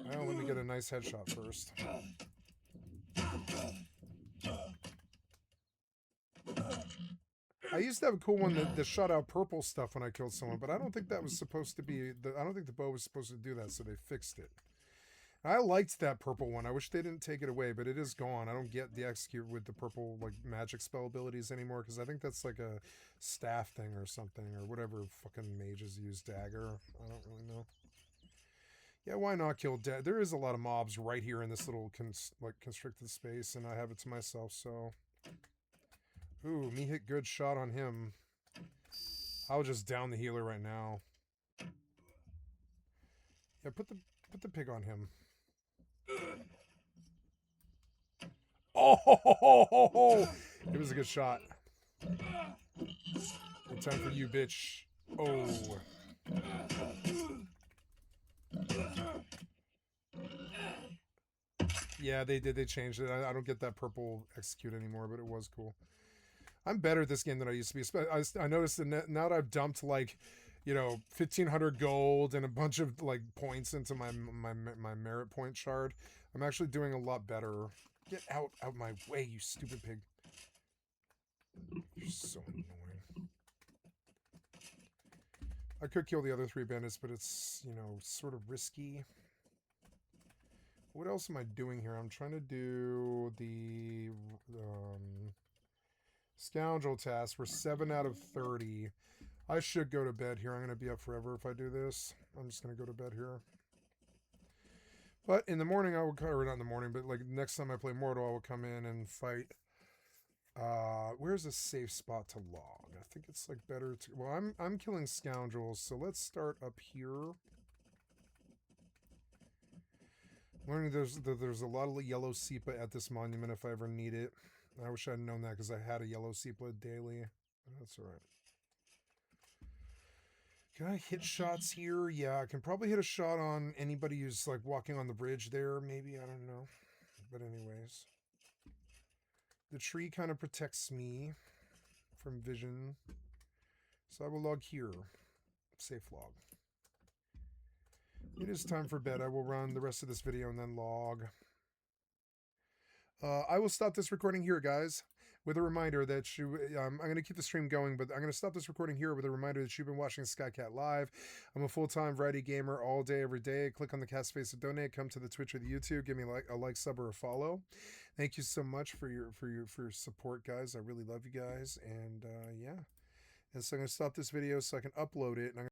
Well, let me get a nice headshot first. I used to have a cool one that shot out purple stuff when I killed someone, but I don't think that was supposed to be, I don't think the bow was supposed to do that, so they fixed it. I liked that purple one. I wish they didn't take it away, but it is gone. I don't get the execute with the purple like magic spell abilities anymore because I think that's like a staff thing or something or whatever fucking mages use dagger. I don't really know. Yeah, why not kill dead? There is a lot of mobs right here in this little constricted space, and I have it to myself. So, ooh, me hit good shot on him. I'll just down the healer right now. Yeah, put the pig on him. Oh, it was a good shot. Good time for you, bitch. Oh. Yeah, they did. They changed it. I don't get that purple execute anymore, but it was cool. I'm better at this game than I used to be. I noticed that now that I've dumped like, 1,500 gold and a bunch of like points into my merit point shard, I'm actually doing a lot better. Get out my way, you stupid pig. You're so annoying. I could kill the other 3 bandits, but it's, sort of risky. What else am I doing here? I'm trying to do the scoundrel task. We're 7 out of 30. I should go to bed here. I'm going to be up forever if I do this. I'm just going to go to bed here. But in the morning, I will, or not in the morning, but like next time I play Mortal, I will come in and fight. Where's a safe spot to log? I think it's like better to, well, I'm killing scoundrels, so let's start up here. Learning there's a lot of yellow sepia at this monument if I ever need it. I wish I'd known that because I had a yellow sepia daily. That's all right. Can I hit shots here? Yeah, I can probably hit a shot on anybody who's like walking on the bridge there, maybe. I don't know. But anyways. The tree kind of protects me from vision. So I will log here. Safe log. It is time for bed. I will run the rest of this video and then log. I will stop this recording here, guys, with a reminder that you, I'm going to keep the stream going, but I'm going to stop this recording here with a reminder that you've been watching Skycatlive. I'm a full-time variety gamer all day, every day. Click on the cat space to donate. Come to the Twitch or the YouTube. Give me a like, sub, or a follow. Thank you so much for your support, guys. I really love you guys, and yeah. And so I'm going to stop this video so I can upload it, and I'm